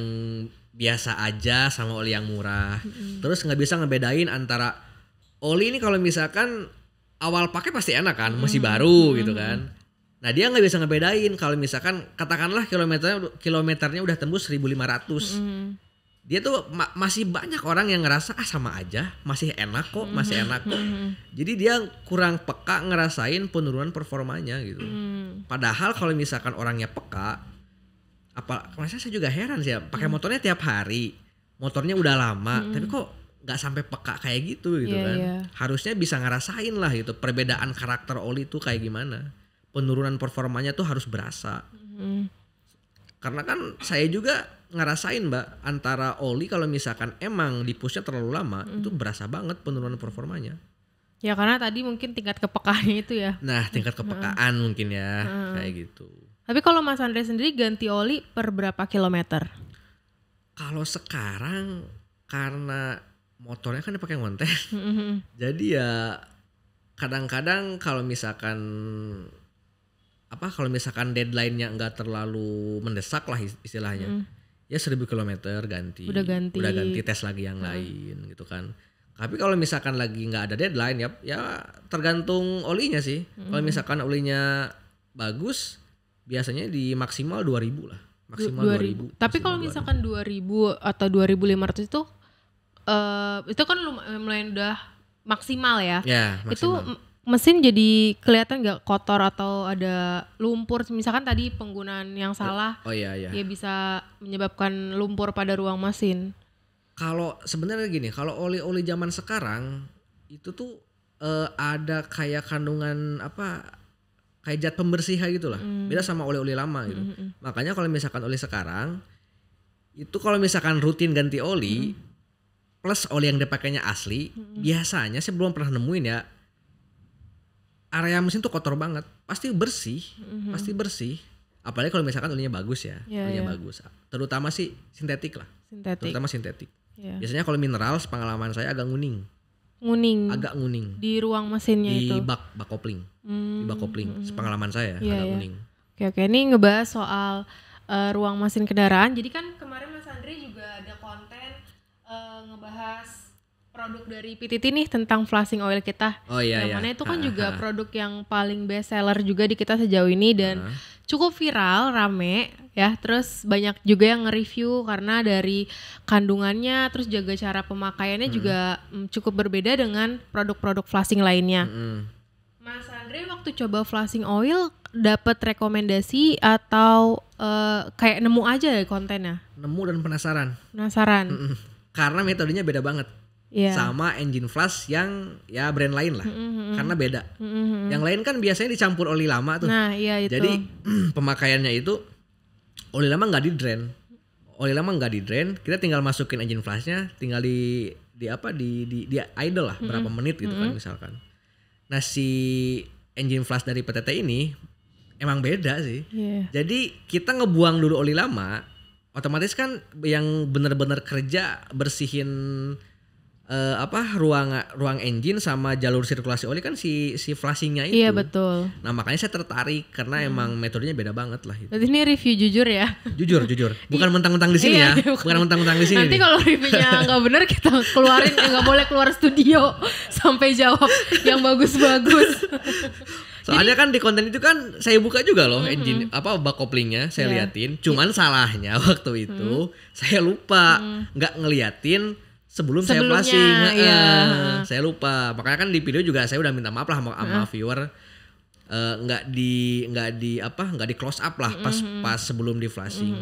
biasa aja sama oli yang murah. Terus nggak bisa ngebedain antara oli ini kalau misalkan awal pakai pasti enak kan, masih baru gitu kan. Nah dia nggak bisa ngebedain kalau misalkan katakanlah kilometernya udah tembus 1.500. Dia tuh masih banyak orang yang ngerasa sama aja, masih enak kok. Jadi dia kurang peka ngerasain penurunan performanya gitu. Padahal kalau misalkan orangnya peka, maksudnya saya juga heran sih ya, pakai motornya tiap hari, motornya udah lama, tapi kok nggak sampai peka kayak gitu kan. Harusnya bisa ngerasain lah gitu perbedaan karakter oli tuh kayak gimana. Penurunan performanya tuh harus berasa. Karena kan saya juga ngerasain Mbak, antara oli kalau misalkan emang di-pushnya terlalu lama itu berasa banget penurunan performanya. Ya karena tadi mungkin tingkat kepekaannya itu ya. Nah tingkat kepekaan mungkin ya kayak gitu. Tapi kalau Mas Andre sendiri ganti oli per berapa kilometer? Kalau sekarang karena motornya kan dipakai ngonten, jadi ya kadang-kadang kalau misalkan deadline-nya nggak terlalu mendesak lah istilahnya, ya 1.000 kilometer ganti. Udah ganti tes lagi yang lain gitu kan. Tapi kalau misalkan lagi nggak ada deadline ya tergantung olinya sih. Kalau misalkan olinya bagus, biasanya di maksimal 2.000 lah. Maksimal 2.000. Tapi kalau misalkan 2.000 atau 2.500 itu kan lumayan udah maksimal ya. Ya maksimal. Itu mesin jadi kelihatan nggak kotor atau ada lumpur, misalkan tadi penggunaan yang salah. Iya. Ya bisa menyebabkan lumpur pada ruang mesin. Kalau sebenarnya gini, kalau oli-oli zaman sekarang itu tuh ada kayak kandungan kayak zat pembersih gitu lah. Beda sama oli-oli lama gitu. Makanya kalau misalkan oli sekarang itu kalau misalkan rutin ganti oli plus oli yang dipakainya asli, biasanya saya belum pernah nemuin ya, area mesin tuh kotor banget, pasti bersih. Apalagi kalau misalkan olinya bagus ya, bagus. Terutama sih sintetik lah. Terutama sintetik. Yeah. Biasanya kalau mineral, sepengalaman saya agak nguning. Agak nguning. Di ruang mesinnya di itu. Di bak kopling. Di bak kopling. Sepengalaman saya agak nguning. Oke, ini ngebahas soal ruang mesin kendaraan. Jadi kan kemarin Mas Andre juga ada konten ngebahas produk dari PTT nih tentang flashing oil kita. Yang mana itu kan juga produk yang paling best seller juga di kita sejauh ini dan cukup viral, rame ya. Terus banyak juga yang nge-review karena dari kandungannya, terus juga cara pemakaiannya juga cukup berbeda dengan produk-produk flashing lainnya. Mas Andre waktu coba flashing oil dapat rekomendasi atau kayak nemu aja ya kontennya? Nemu dan penasaran. Karena metodenya beda banget. Sama engine flash yang ya brand lain lah, karena beda. Yang lain kan biasanya dicampur oli lama tuh. Nah, iya itu. Jadi pemakaiannya itu oli lama nggak di drain, kita tinggal masukin engine flashnya, tinggal di idle lah berapa menit gitu kan misalkan. Nah si engine flash dari PTT ini emang beda sih. Jadi kita ngebuang dulu oli lama, otomatis kan yang benar-benar kerja bersihin ruang engine sama jalur sirkulasi oli kan si flashingnya itu. Iya betul. Nah makanya saya tertarik karena emang metodenya beda banget lah itu. Berarti ini review jujur ya? Jujur. Bukan mentang-mentang di sini ya. Bukan mentang-mentang di sini. Nanti kalau reviewnya nggak benar kita keluarin, nggak boleh keluar studio sampai jawab yang bagus-bagus. Soalnya kan di konten itu kan saya buka juga loh engine bak koplingnya saya liatin. Cuman salahnya waktu itu saya lupa nggak ngeliatin sebelum saya flashing. Saya lupa. Makanya kan di video juga saya udah minta maaf lah sama viewer. Nggak di close up lah pas sebelum di flashing.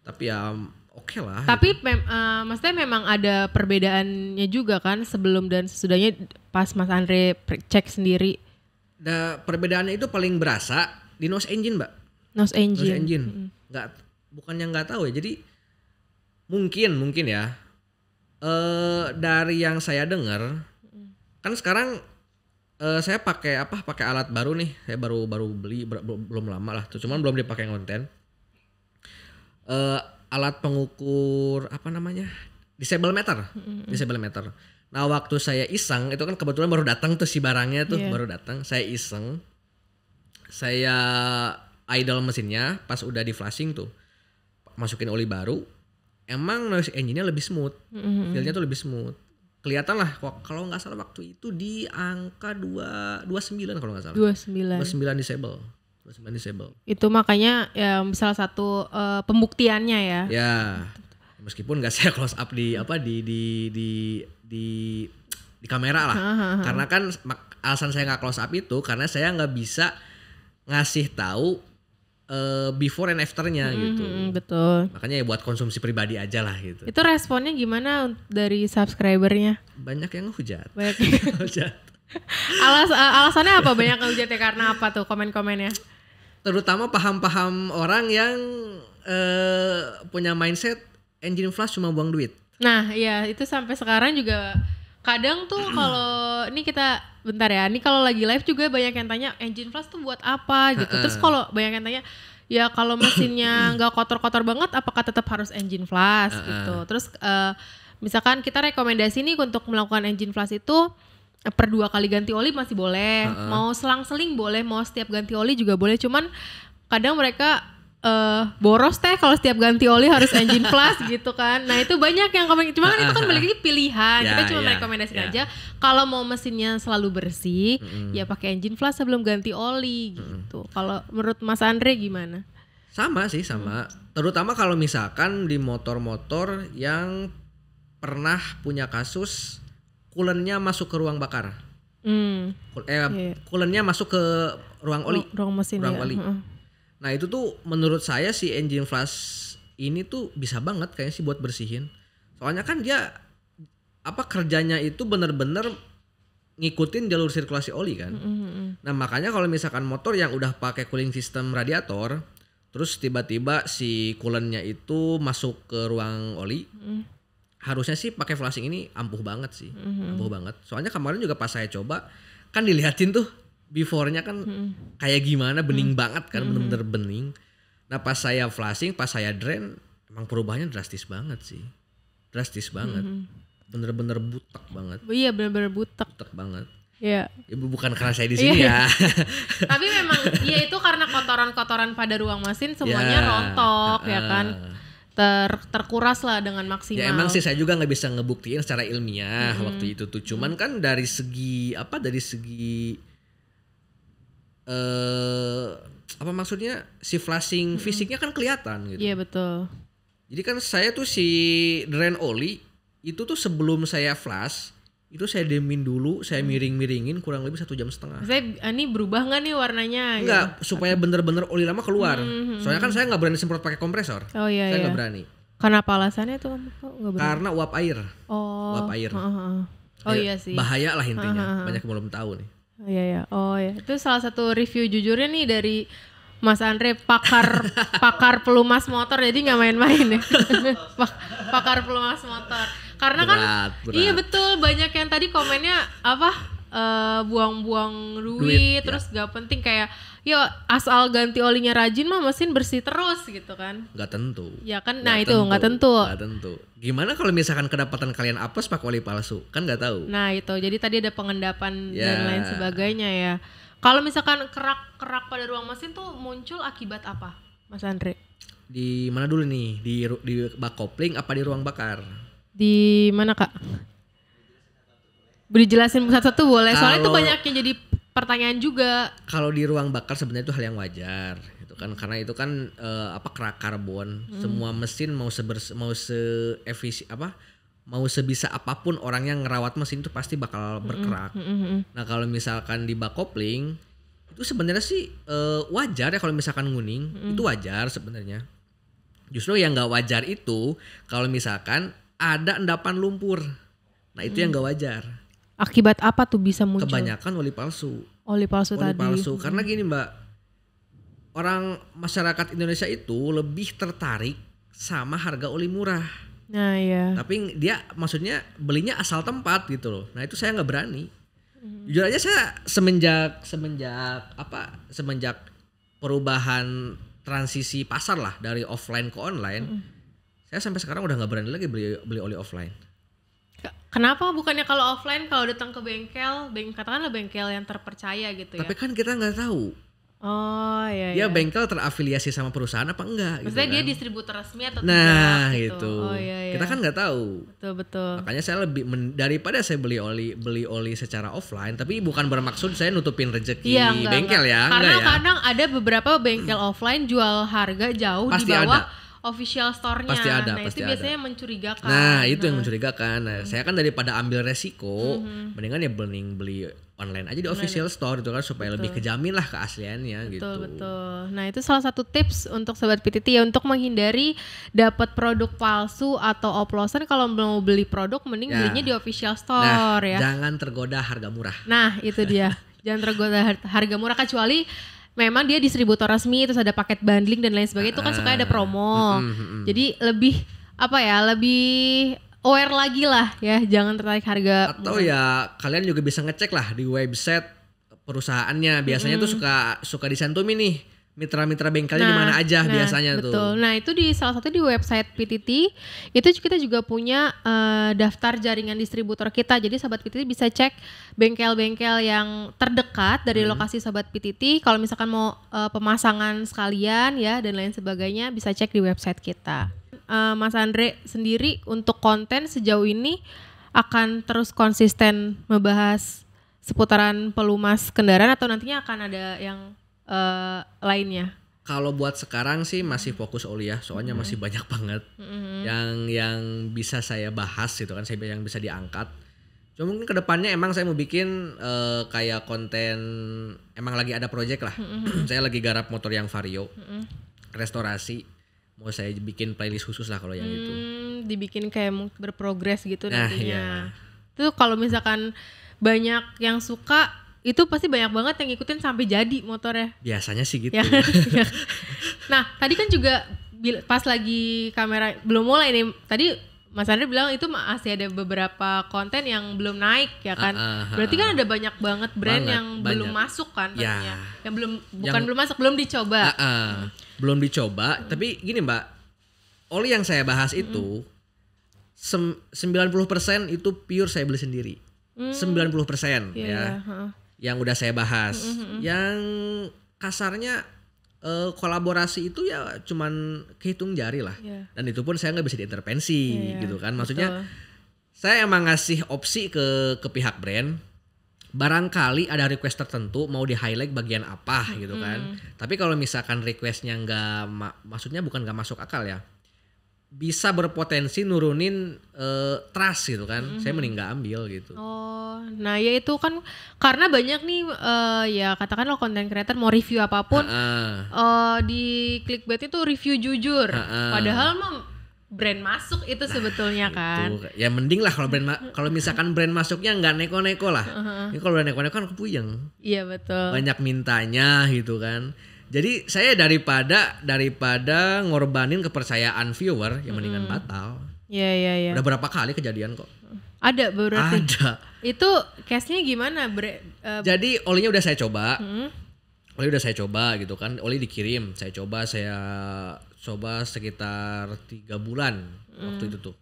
Tapi ya oke lah. Tapi maksudnya memang ada perbedaannya juga kan sebelum dan sesudahnya pas Mas Andre cek sendiri. Perbedaannya itu paling berasa di nose engine, Mbak. Nose engine. Bukannya nggak tahu ya. Jadi mungkin ya. Dari yang saya dengar, kan sekarang saya pakai alat baru nih. Saya baru beli belum lama lah. Cuman belum dipakai konten. Alat pengukur disable meter. Disable meter. Nah waktu saya iseng itu kan kebetulan baru datang tuh si barangnya tuh baru datang. Saya iseng, saya idle mesinnya pas udah di flashing tuh, masukin oli baru. Emang noise engine-nya lebih smooth, feel-nya tuh lebih smooth, kelihatan lah kalau nggak salah waktu itu di angka 29 kalau nggak salah. 29 disable. 29 disable. Itu makanya ya salah satu pembuktiannya ya. Ya. Meskipun nggak saya close up di kamera lah. Karena kan alasan saya nggak close up itu karena saya nggak bisa ngasih tahu before and afternya gitu. Betul. Makanya ya buat konsumsi pribadi aja lah gitu. Itu responnya gimana dari subscribernya? Banyak yang ngehujat. Alasannya apa banyak ngehujat ya? Karena apa tuh komen-komennya? Terutama paham-paham orang yang punya mindset engine flash cuma buang duit. Nah iya itu sampai sekarang juga kadang tuh kalau ini kita bentar ya, ini kalau lagi live juga banyak yang tanya engine flash tuh buat apa gitu. Terus kalau banyak yang tanya ya kalau mesinnya nggak kotor-kotor banget apakah tetap harus engine flash gitu. Terus misalkan kita rekomendasi nih untuk melakukan engine flash itu per 2 kali ganti oli masih boleh, mau selang-seling boleh, mau setiap ganti oli juga boleh. Cuman kadang mereka boros teh kalau setiap ganti oli harus engine flash gitu kan. Nah itu banyak yang komen, cuma kan itu kan balik lagi pilihan. Kita cuma merekomendasikan aja kalau mau mesinnya selalu bersih ya pakai engine flash sebelum ganti oli gitu. Kalau menurut Mas Andre gimana? Sama sih sama. Terutama kalau misalkan di motor-motor yang pernah punya kasus coolant-nya masuk ke ruang bakar. Coolant-nya masuk ke ruang oli. Ruang mesin ruang oli. Nah itu tuh menurut saya si engine flash ini tuh bisa banget kayaknya sih buat bersihin. Soalnya kan dia kerjanya itu bener-bener ngikutin jalur sirkulasi oli kan. Nah makanya kalau misalkan motor yang udah pakai cooling system radiator, terus tiba-tiba si coolant-nya itu masuk ke ruang oli, harusnya sih pakai flashing ini ampuh banget sih, ampuh banget. Soalnya kemarin juga pas saya coba kan dilihatin tuh before-nya kan kayak gimana, bening banget kan, bener-bener bening. Nah pas saya flashing, pas saya drain, emang perubahannya drastis banget sih. Drastis banget. Bener-bener butek banget. Iya bener-bener butek. Butek banget. Iya. Ibu bukan karena saya di sini ya. Tapi memang ya itu karena kotoran-kotoran pada ruang mesin semuanya rontok ya kan. Terkuras lah dengan maksimal. Ya emang sih saya juga nggak bisa ngebuktiin secara ilmiah waktu itu tuh. Cuman kan dari segi apa maksudnya si flashing fisiknya kan kelihatan gitu. Iya betul. Jadi kan saya tuh si drain oli itu tuh sebelum saya flash itu saya demin dulu, saya miring-miringin kurang lebih 1,5 jam. Saya ini berubah nggak nih warnanya? Enggak, gitu? Supaya bener-bener oli lama keluar. Soalnya kan saya nggak berani semprot pakai kompresor. Oh iya. Saya nggak berani. Kenapa alasannya tuh nggak berani? Karena uap air. Uap air. Oh iya sih. Bahaya lah intinya. Banyak yang belum tahu nih. Iya. Oh iya. Itu salah satu review jujurnya nih dari Mas Andre, pakar pelumas motor, jadi nggak main-main ya. Pakar pelumas motor. Karena berat. Iya betul, banyak yang tadi komennya buang-buang duit terus gak penting kayak yo asal ganti olinya rajin mah mesin bersih terus gitu kan. Gak tentu. Ya kan, nah itu gak tentu. Gimana kalau misalkan kedapatan kalian apes pakai oli palsu? Kan gak tahu. Nah itu, jadi tadi ada pengendapan dan lain sebagainya ya. Kalau misalkan kerak pada ruang mesin tuh muncul akibat apa, Mas Andre? Di mana dulu nih? Di bak kopling apa di ruang bakar? Di mana Kak? Dijelasin satu-satu boleh. Soalnya itu banyak yang jadi pertanyaan juga. Kalau di ruang bakar sebenarnya itu hal yang wajar, gitu kan? Karena itu kan kerak karbon. Semua mesin mau sebisa apapun orang yang ngerawat mesin itu pasti bakal berkerak. Nah kalau misalkan di bak kopling itu sebenarnya sih wajar ya kalau misalkan nguning, itu wajar sebenarnya. Justru yang nggak wajar itu kalau misalkan ada endapan lumpur. Nah itu yang nggak wajar. Akibat apa tuh bisa muncul? Kebanyakan oli palsu. Oli palsu tadi. Karena gini Mbak, orang masyarakat Indonesia itu lebih tertarik sama harga oli murah. Nah iya. Tapi dia maksudnya belinya asal tempat gitu loh. Nah itu saya nggak berani. Jujur aja saya semenjak perubahan transisi pasar lah dari offline ke online, saya sampai sekarang udah nggak berani lagi beli oli offline. Kenapa? Bukannya kalau offline kalau datang ke bengkel katakanlah bengkel yang terpercaya gitu ya. Tapi kan kita nggak tahu Oh iya. Dia bengkel terafiliasi sama perusahaan apa enggak? Maksudnya gitu dia kan? distributor resmi atau tidak? gitu. Gitu. Oh iya. Kita kan nggak tahu. Betul. Makanya saya lebih daripada saya beli oli secara offline, tapi bukan bermaksud saya nutupin rezeki bengkel ya. Karena kadang ada beberapa bengkel offline jual harga jauh pasti di bawah ada. Official store-nya. Pasti ada. Itu biasanya mencurigakan. Nah, itu yang mencurigakan. Nah, saya kan daripada ambil resiko, mendingan ya beli online aja di official store itu kan supaya lebih kejamin lah keasliannya gitu. Betul. Nah, itu salah satu tips untuk sobat PTT ya, untuk menghindari dapat produk palsu atau oplosan. Kalau mau beli produk mending belinya di official store ya. Jangan tergoda harga murah. Nah, itu dia. Jangan tergoda harga murah, kecuali memang dia distributor resmi, terus ada paket bundling dan lain sebagainya, itu kan suka ada promo. Jadi lebih aware lagi lah ya, jangan tertarik harga. Atau ya kalian juga bisa ngecek lah di website perusahaannya. Biasanya tuh suka disantumin nih mitra-mitra bengkelnya di mana aja biasanya betul. tuh. Nah, itu di salah satu di website PTT, itu kita juga punya daftar jaringan distributor kita. Jadi sobat PTT bisa cek bengkel-bengkel yang terdekat dari lokasi sobat PTT. Kalau misalkan mau pemasangan sekalian ya dan lain sebagainya, bisa cek di website kita. Mas Andre sendiri untuk konten sejauh ini akan terus konsisten membahas seputaran pelumas kendaraan atau nantinya akan ada yang lainnya? Kalau buat sekarang sih masih fokus oli ya, soalnya masih banyak banget yang bisa saya bahas gitu kan, yang bisa diangkat. Cuma mungkin kedepannya emang saya mau bikin kayak konten, emang lagi ada project lah. Saya lagi garap motor yang Vario, restorasi. Mau saya bikin playlist khusus lah kalau yang itu. Dibikin kayak berprogres gitu Iya. nantinya. Itu kalau misalkan banyak yang suka, itu pasti banyak banget yang ngikutin sampai jadi motornya. Biasanya sih gitu. Nah, tadi kan juga pas lagi kamera belum mulai nih, tadi Mas Andre bilang itu masih ada beberapa konten yang belum naik ya kan. Berarti kan ada banyak banget brand yang belum masuk kan tadinya. Yang belum masuk, belum dicoba. Belum dicoba, tapi gini Mbak, oli yang saya bahas itu 90% itu pure saya beli sendiri. 90% ya. Yang udah saya bahas. Yang kasarnya kolaborasi itu ya cuman kehitung jari lah. Dan itu pun saya nggak bisa diintervensi gitu kan. Maksudnya saya emang ngasih opsi ke pihak brand. Barangkali ada request tertentu mau di highlight bagian apa gitu kan. Tapi kalau misalkan requestnya maksudnya bukan nggak masuk akal ya, bisa berpotensi nurunin trust gitu kan. Saya mending nggak ambil gitu. Oh, nah ya itu kan karena banyak nih ya katakanlah content creator mau review apapun di clickbait itu review jujur. Padahal mah brand masuk itu sebetulnya kan. Itu. Ya mending lah kalau misalkan brand masuknya nggak neko-neko lah. Ini kalau udah neko-neko kan kepuyeng. Iya betul. Banyak mintanya gitu kan. Jadi saya daripada ngorbanin kepercayaan viewer, yang mendingan batal. Iya. Udah berapa kali kejadian kok? Ada berarti. Ada. Itu case-nya gimana? Jadi olinya udah saya coba. Oli udah saya coba gitu kan. Oli dikirim, saya coba sekitar 3 bulan waktu itu tuh.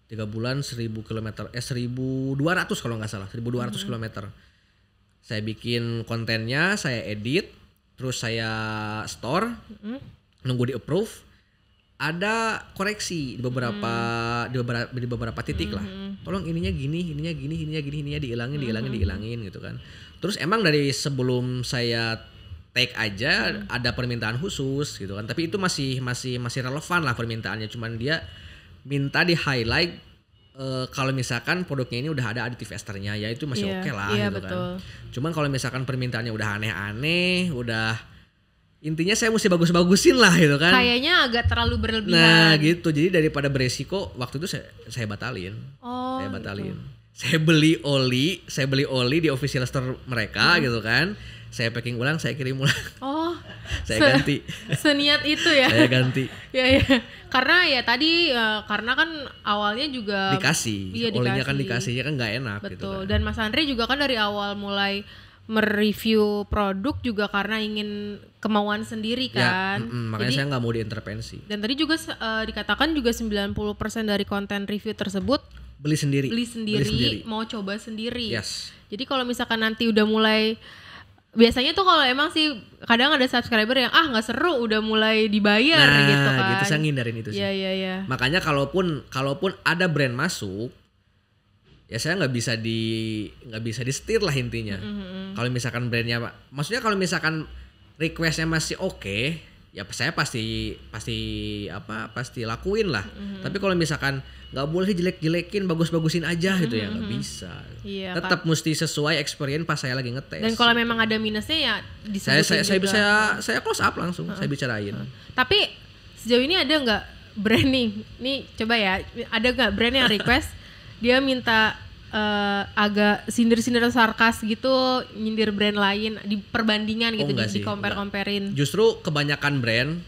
3 bulan 1000 km 1200 kalau nggak salah, 1200 km. Saya bikin kontennya, saya edit, terus saya store, nunggu di approve. Ada koreksi di beberapa titik lah. Tolong ininya gini, ininya dihilangin gitu kan. Terus emang dari sebelum saya tag aja ada permintaan khusus gitu kan. Tapi itu masih relevan lah permintaannya. Cuman dia minta di highlight kalau misalkan produknya ini udah ada additive esternya, ya itu masih oke lah gitu betul. kan. Cuman kalau misalkan permintaannya udah aneh-aneh, udah intinya saya mesti bagus-bagusin lah gitu kan. Kayaknya agak terlalu berlebihan. Nah gitu, jadi daripada beresiko waktu itu saya batalin. Saya batalin. Gitu. Saya beli oli di official store mereka gitu kan. Saya packing ulang, saya kirim ulang. Oh. Saya ganti. Seniat itu ya. Saya ganti. Ya. Karena ya tadi karena kan awalnya juga dikasih. Iya, olinya kan dikasihnya kan nggak enak. Betul. Gitu kan. Dan Mas Andre juga kan dari awal mulai mereview produk juga karena ingin kemauan sendiri kan. Ya, makanya saya nggak mau diintervensi. Dan tadi juga dikatakan juga 90% dari konten review tersebut beli sendiri, mau coba sendiri. Yes. Jadi kalau misalkan nanti udah mulai biasanya tuh kalau emang sih kadang ada subscriber yang nggak seru udah mulai dibayar gitu kan. Gitu saya ngindarin itu sih. Iya. Makanya kalaupun ada brand masuk, ya saya nggak bisa disetir lah intinya. Kalau misalkan brandnya, maksudnya kalau misalkan requestnya masih oke, ya saya pasti lakuin lah. Tapi kalau misalkan nggak boleh jelek-jelekin, bagus-bagusin aja gitu ya nggak bisa. Iya, tetap mesti sesuai experience pas saya lagi ngetes. Dan kalau memang ada minusnya ya disebutin juga. Saya close up langsung, saya bicarain. Tapi sejauh ini ada nggak brand nih coba ya, ada nggak brand yang request dia minta agak sindir-sindir sarkas gitu, nyindir brand lain di perbandingan gitu, di compare-comparein. Justru kebanyakan brand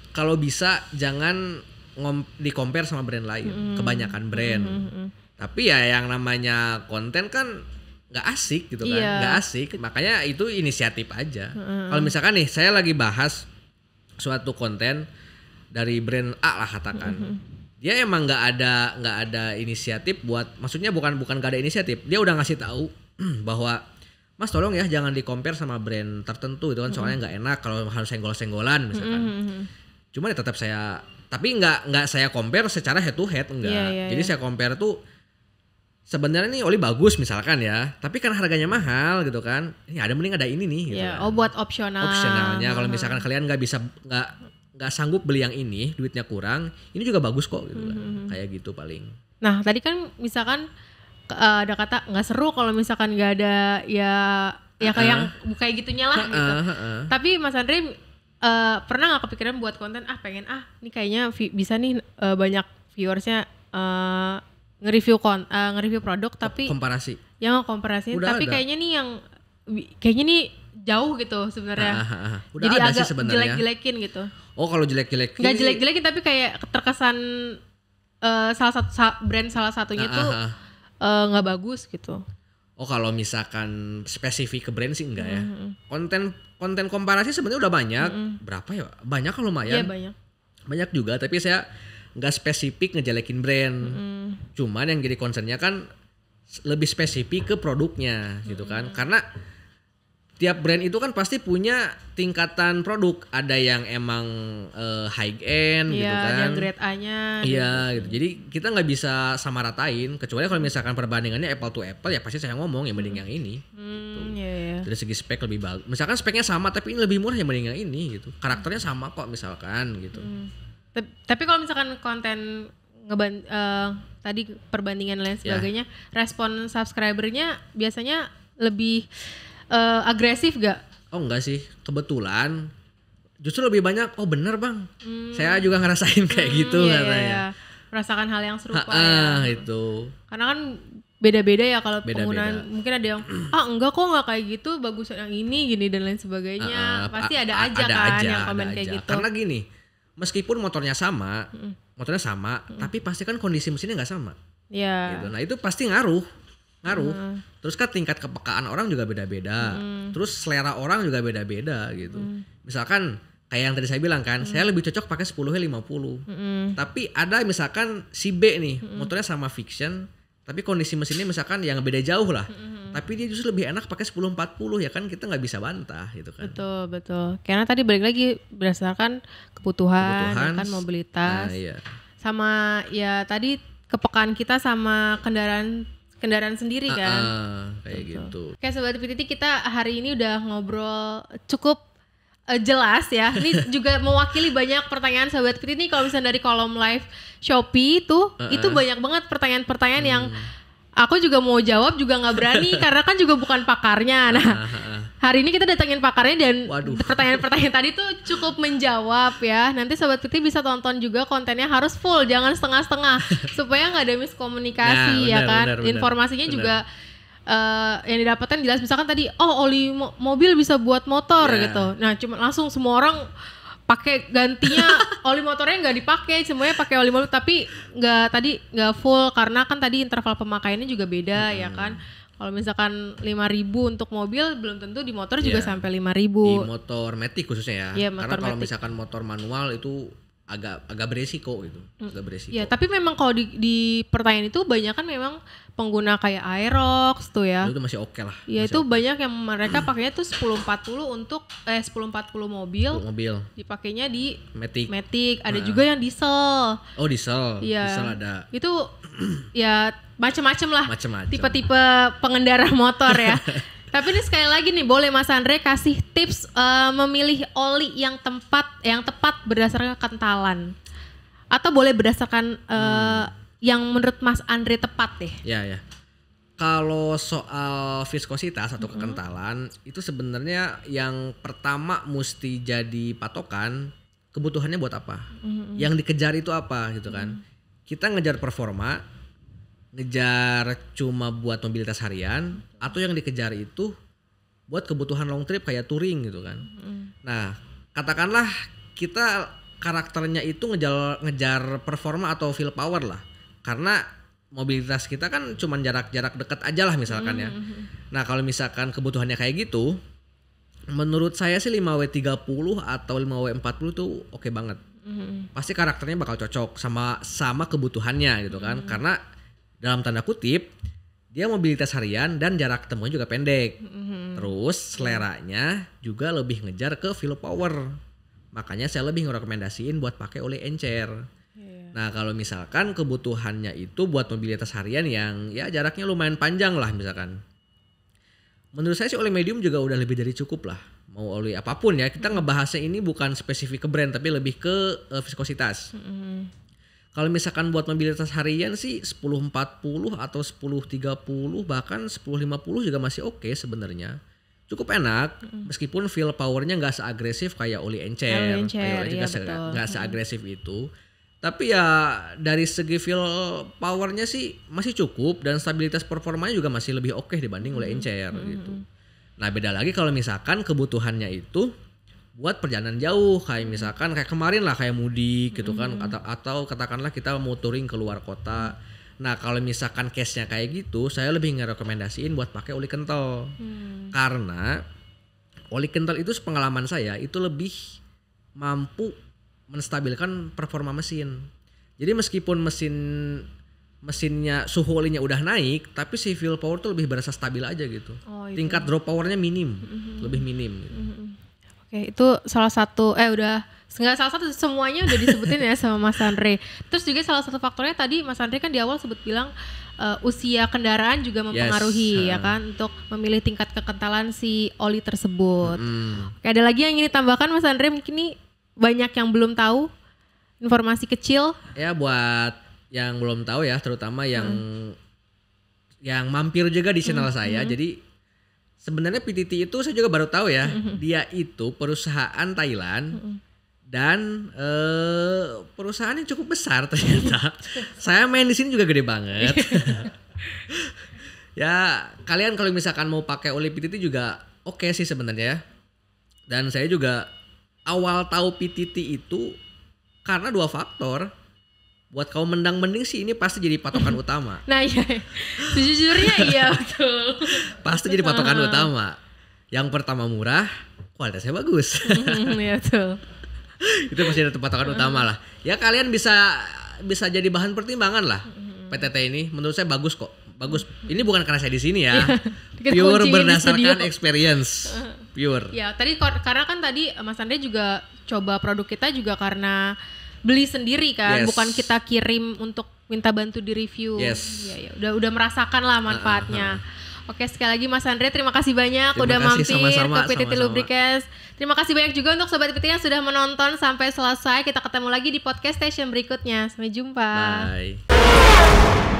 kalau bisa jangan di compare sama brand lain, kebanyakan brand. Tapi ya yang namanya konten kan nggak asik gitu kan, nggak asik. Makanya itu inisiatif aja. Kalau misalkan nih saya lagi bahas suatu konten dari brand A lah katakan, dia emang nggak ada inisiatif buat, maksudnya bukan nggak ada inisiatif, dia udah ngasih tahu bahwa Mas tolong ya jangan di compare sama brand tertentu itu kan, soalnya nggak enak kalau harus senggol-senggolan misalkan. Cuman ya tetap tapi nggak saya compare secara head to head, enggak. Jadi saya compare tuh sebenarnya nih oli bagus misalkan ya, tapi kan harganya mahal gitu kan. Ini mending ada ini nih gitu. Kan. Buat opsionalnya. Kalau misalkan kalian nggak sanggup beli yang ini, duitnya kurang, ini juga bagus kok gitu kan. Kayak gitu paling. Nah, tadi kan misalkan ada kata nggak seru kalau misalkan nggak ada ya kayak gitunya lah gitu. Tapi Mas Andre pernah nggak kepikiran buat konten pengen ini kayaknya bisa nih banyak viewersnya nge-review produk tapi komparasi tapi ada. Kayaknya nih jauh gitu sebenarnya. Udah jadi ada agak sih sebenarnya. Jelek-jelekin gitu. Kalau jelek-jelekin nggak jelek-jelekin tapi kayak terkesan salah satunya tuh nggak bagus gitu. Kalau misalkan spesifik ke brand sih enggak ya. Konten komparasi sebenarnya udah banyak. Berapa ya? Banyak kan lumayan. Iya banyak juga, tapi saya nggak spesifik ngejelekin brand. Cuman yang jadi concernnya kan lebih spesifik ke produknya gitu kan. Karena tiap brand itu kan pasti punya tingkatan produk. Ada yang emang high end gitu kan. Iya, yang grade A-nya. Iya gitu. Jadi kita nggak bisa sama ratain. Kecuali kalau misalkan perbandingannya apple to apple, ya pasti saya ngomong yang mending yang ini. Gitu. Iya. Dari segi spek lebih bagus. Misalkan speknya sama tapi ini lebih murah, yang mending yang ini gitu. Karakternya sama kok misalkan gitu. Tapi kalau misalkan konten tadi perbandingan lain sebagainya, respon subscribernya biasanya lebih agresif gak? Enggak sih, kebetulan justru lebih banyak bener bang, saya juga ngerasain kayak gitu katanya. Merasakan hal yang serupa itu. Karena kan beda-beda ya kalau penggunaan. Mungkin ada yang enggak kok nggak kayak gitu, bagus yang ini gini dan lain sebagainya. Pasti ada aja yang komen kayak gitu. Karena gini, meskipun motornya sama, tapi pasti kan kondisi mesinnya nggak sama. Gitu. Nah itu pasti ngaruh. Terus kan tingkat kepekaan orang juga beda-beda. Terus selera orang juga beda-beda gitu. Misalkan kayak yang tadi saya bilang kan, saya lebih cocok pakai 10-50. Tapi ada misalkan si B nih, motornya sama Fiction, tapi kondisi mesinnya misalkan yang beda jauh lah. Tapi dia justru lebih enak pakai 10-40, ya kan kita nggak bisa bantah gitu kan. Betul. Karena tadi balik lagi berdasarkan kebutuhan ya kan, mobilitas. Sama ya tadi kepekaan kita sama kendaraan sendiri kan. Kayak gitu. Kayak Sobat PTT, kita hari ini udah ngobrol cukup jelas ya. Ini juga mewakili banyak pertanyaan Sobat PTT nih. Kalau misalnya dari kolom live Shopee itu banyak banget pertanyaan-pertanyaan yang aku juga mau jawab juga nggak berani karena kan juga bukan pakarnya. Nah, hari ini kita datangin pakarnya dan pertanyaan-pertanyaan tadi tuh cukup menjawab ya. Nanti Sobat PT bisa tonton juga kontennya, harus full, jangan setengah-setengah supaya nggak ada miskomunikasi benar. Informasinya juga yang didapatkan jelas. Misalkan tadi oli mobil bisa buat motor gitu. Nah, cuma langsung semua orang pakai gantinya oli motornya nggak dipakai, semuanya pakai oli mobil, tapi nggak full karena kan tadi interval pemakaiannya juga beda ya kan. Kalau misalkan 5.000 untuk mobil, belum tentu di motor juga sampai 5.000. Di motor matic khususnya ya. Karena kalau misalkan motor manual itu agak beresiko gitu. Agak beresiko. Ya, tapi memang kalau di pertanyaan itu banyak kan memang pengguna kayak Aerox tuh ya. Itu masih oke lah. Ya itu banyak yang mereka pakainya tuh 1040 untuk 1040 mobil. Dipakainya di Matic. Ada juga yang diesel. Oh, diesel. Ya, diesel ada. Itu ya macem-macem lah. Macem-macem. Tipe-tipe pengendara motor ya. Tapi ini sekali lagi nih, boleh Mas Andre kasih tips memilih oli yang tepat berdasarkan kekentalan, atau boleh berdasarkan yang menurut Mas Andre tepat deh. Ya. Kalau soal viskositas atau kekentalan itu sebenarnya yang pertama mesti jadi patokan kebutuhannya buat apa, yang dikejar itu apa gitu kan. Kita ngejar performa, ngejar cuma buat mobilitas harian, atau yang dikejar itu buat kebutuhan long trip kayak touring gitu kan. Nah, katakanlah kita karakternya itu ngejar performa atau feel power lah. Karena mobilitas kita kan cuma jarak-jarak dekat aja lah misalkan ya. Nah, kalau misalkan kebutuhannya kayak gitu, menurut saya sih 5W30 atau 5W40 tuh oke banget. Pasti karakternya bakal cocok sama kebutuhannya gitu kan. Karena dalam tanda kutip dia mobilitas harian dan jarak temunya juga pendek. Terus seleranya juga lebih ngejar ke feel power. Makanya saya lebih ngerekomendasiin buat pakai oli encer. Nah, kalau misalkan kebutuhannya itu buat mobilitas harian yang ya jaraknya lumayan panjang lah misalkan. Menurut saya sih oli medium juga udah lebih dari cukup lah. Mau oli apapun ya, kita ngebahasnya ini bukan spesifik ke brand tapi lebih ke viskositas. Kalau misalkan buat mobilitas harian sih 1040 atau 1030 bahkan 1050 juga masih oke sebenarnya. Cukup enak meskipun feel powernya nggak seagresif kayak oli encer. Nggak seagresif itu. Tapi ya dari segi feel powernya sih masih cukup dan stabilitas performanya juga masih lebih oke dibanding oli encer gitu. Nah, beda lagi kalau misalkan kebutuhannya itu buat perjalanan jauh, kayak misalkan kayak kemarin lah kayak mudik gitu kan, atau katakanlah kita mau touring keluar kota. Nah, kalau misalkan case-nya kayak gitu, saya lebih ngerekomendasiin buat pakai oli kental. Karena oli kental itu sepengalaman saya itu lebih mampu menstabilkan performa mesin. Jadi meskipun mesinnya suhu olinya udah naik, tapi si fuel power tuh lebih berasa stabil aja gitu. Tingkat drop powernya minim, lebih minim gitu. Oke, itu salah satu nggak salah satu, semuanya udah disebutin ya sama Mas Andre. Terus juga salah satu faktornya tadi Mas Andre kan di awal sebut bilang usia kendaraan juga mempengaruhi ya kan untuk memilih tingkat kekentalan si oli tersebut. Oke, ada lagi yang ingin ditambahkan Mas Andre? Mungkin nih banyak yang belum tahu informasi kecil. Ya, buat yang belum tahu ya, terutama yang mampir juga di channel saya. Jadi sebenarnya PTT itu saya juga baru tahu ya, dia itu perusahaan Thailand dan perusahaan yang cukup besar ternyata. Saya main di sini juga gede banget. Ya, kalian kalau misalkan mau pakai oli PTT juga oke sih sebenarnya. Dan saya juga awal tahu PTT itu karena 2 faktor. Buat kaum mendang-mending sih ini pasti jadi patokan utama. Nah iya, sejujurnya iya betul. Pasti jadi patokan utama. Yang pertama murah, kualitasnya bagus. Iya betul. Itu pasti ada patokan utama lah. Ya kalian bisa jadi bahan pertimbangan lah. PTT ini menurut saya bagus kok. Bagus. Ini bukan karena saya di sini ya. Pure berdasarkan experience. Pure. Ya tadi karena kan tadi Mas Andre juga coba produk kita juga karena beli sendiri kan, bukan kita kirim untuk minta bantu di review. Ya, udah merasakan lah manfaatnya. Oke, sekali lagi Mas Andre terima kasih banyak udah mampir ke PTT Lubricants. Terima kasih banyak juga untuk Sobat PTT yang sudah menonton sampai selesai. Kita ketemu lagi di podcast station berikutnya. Sampai jumpa. Bye.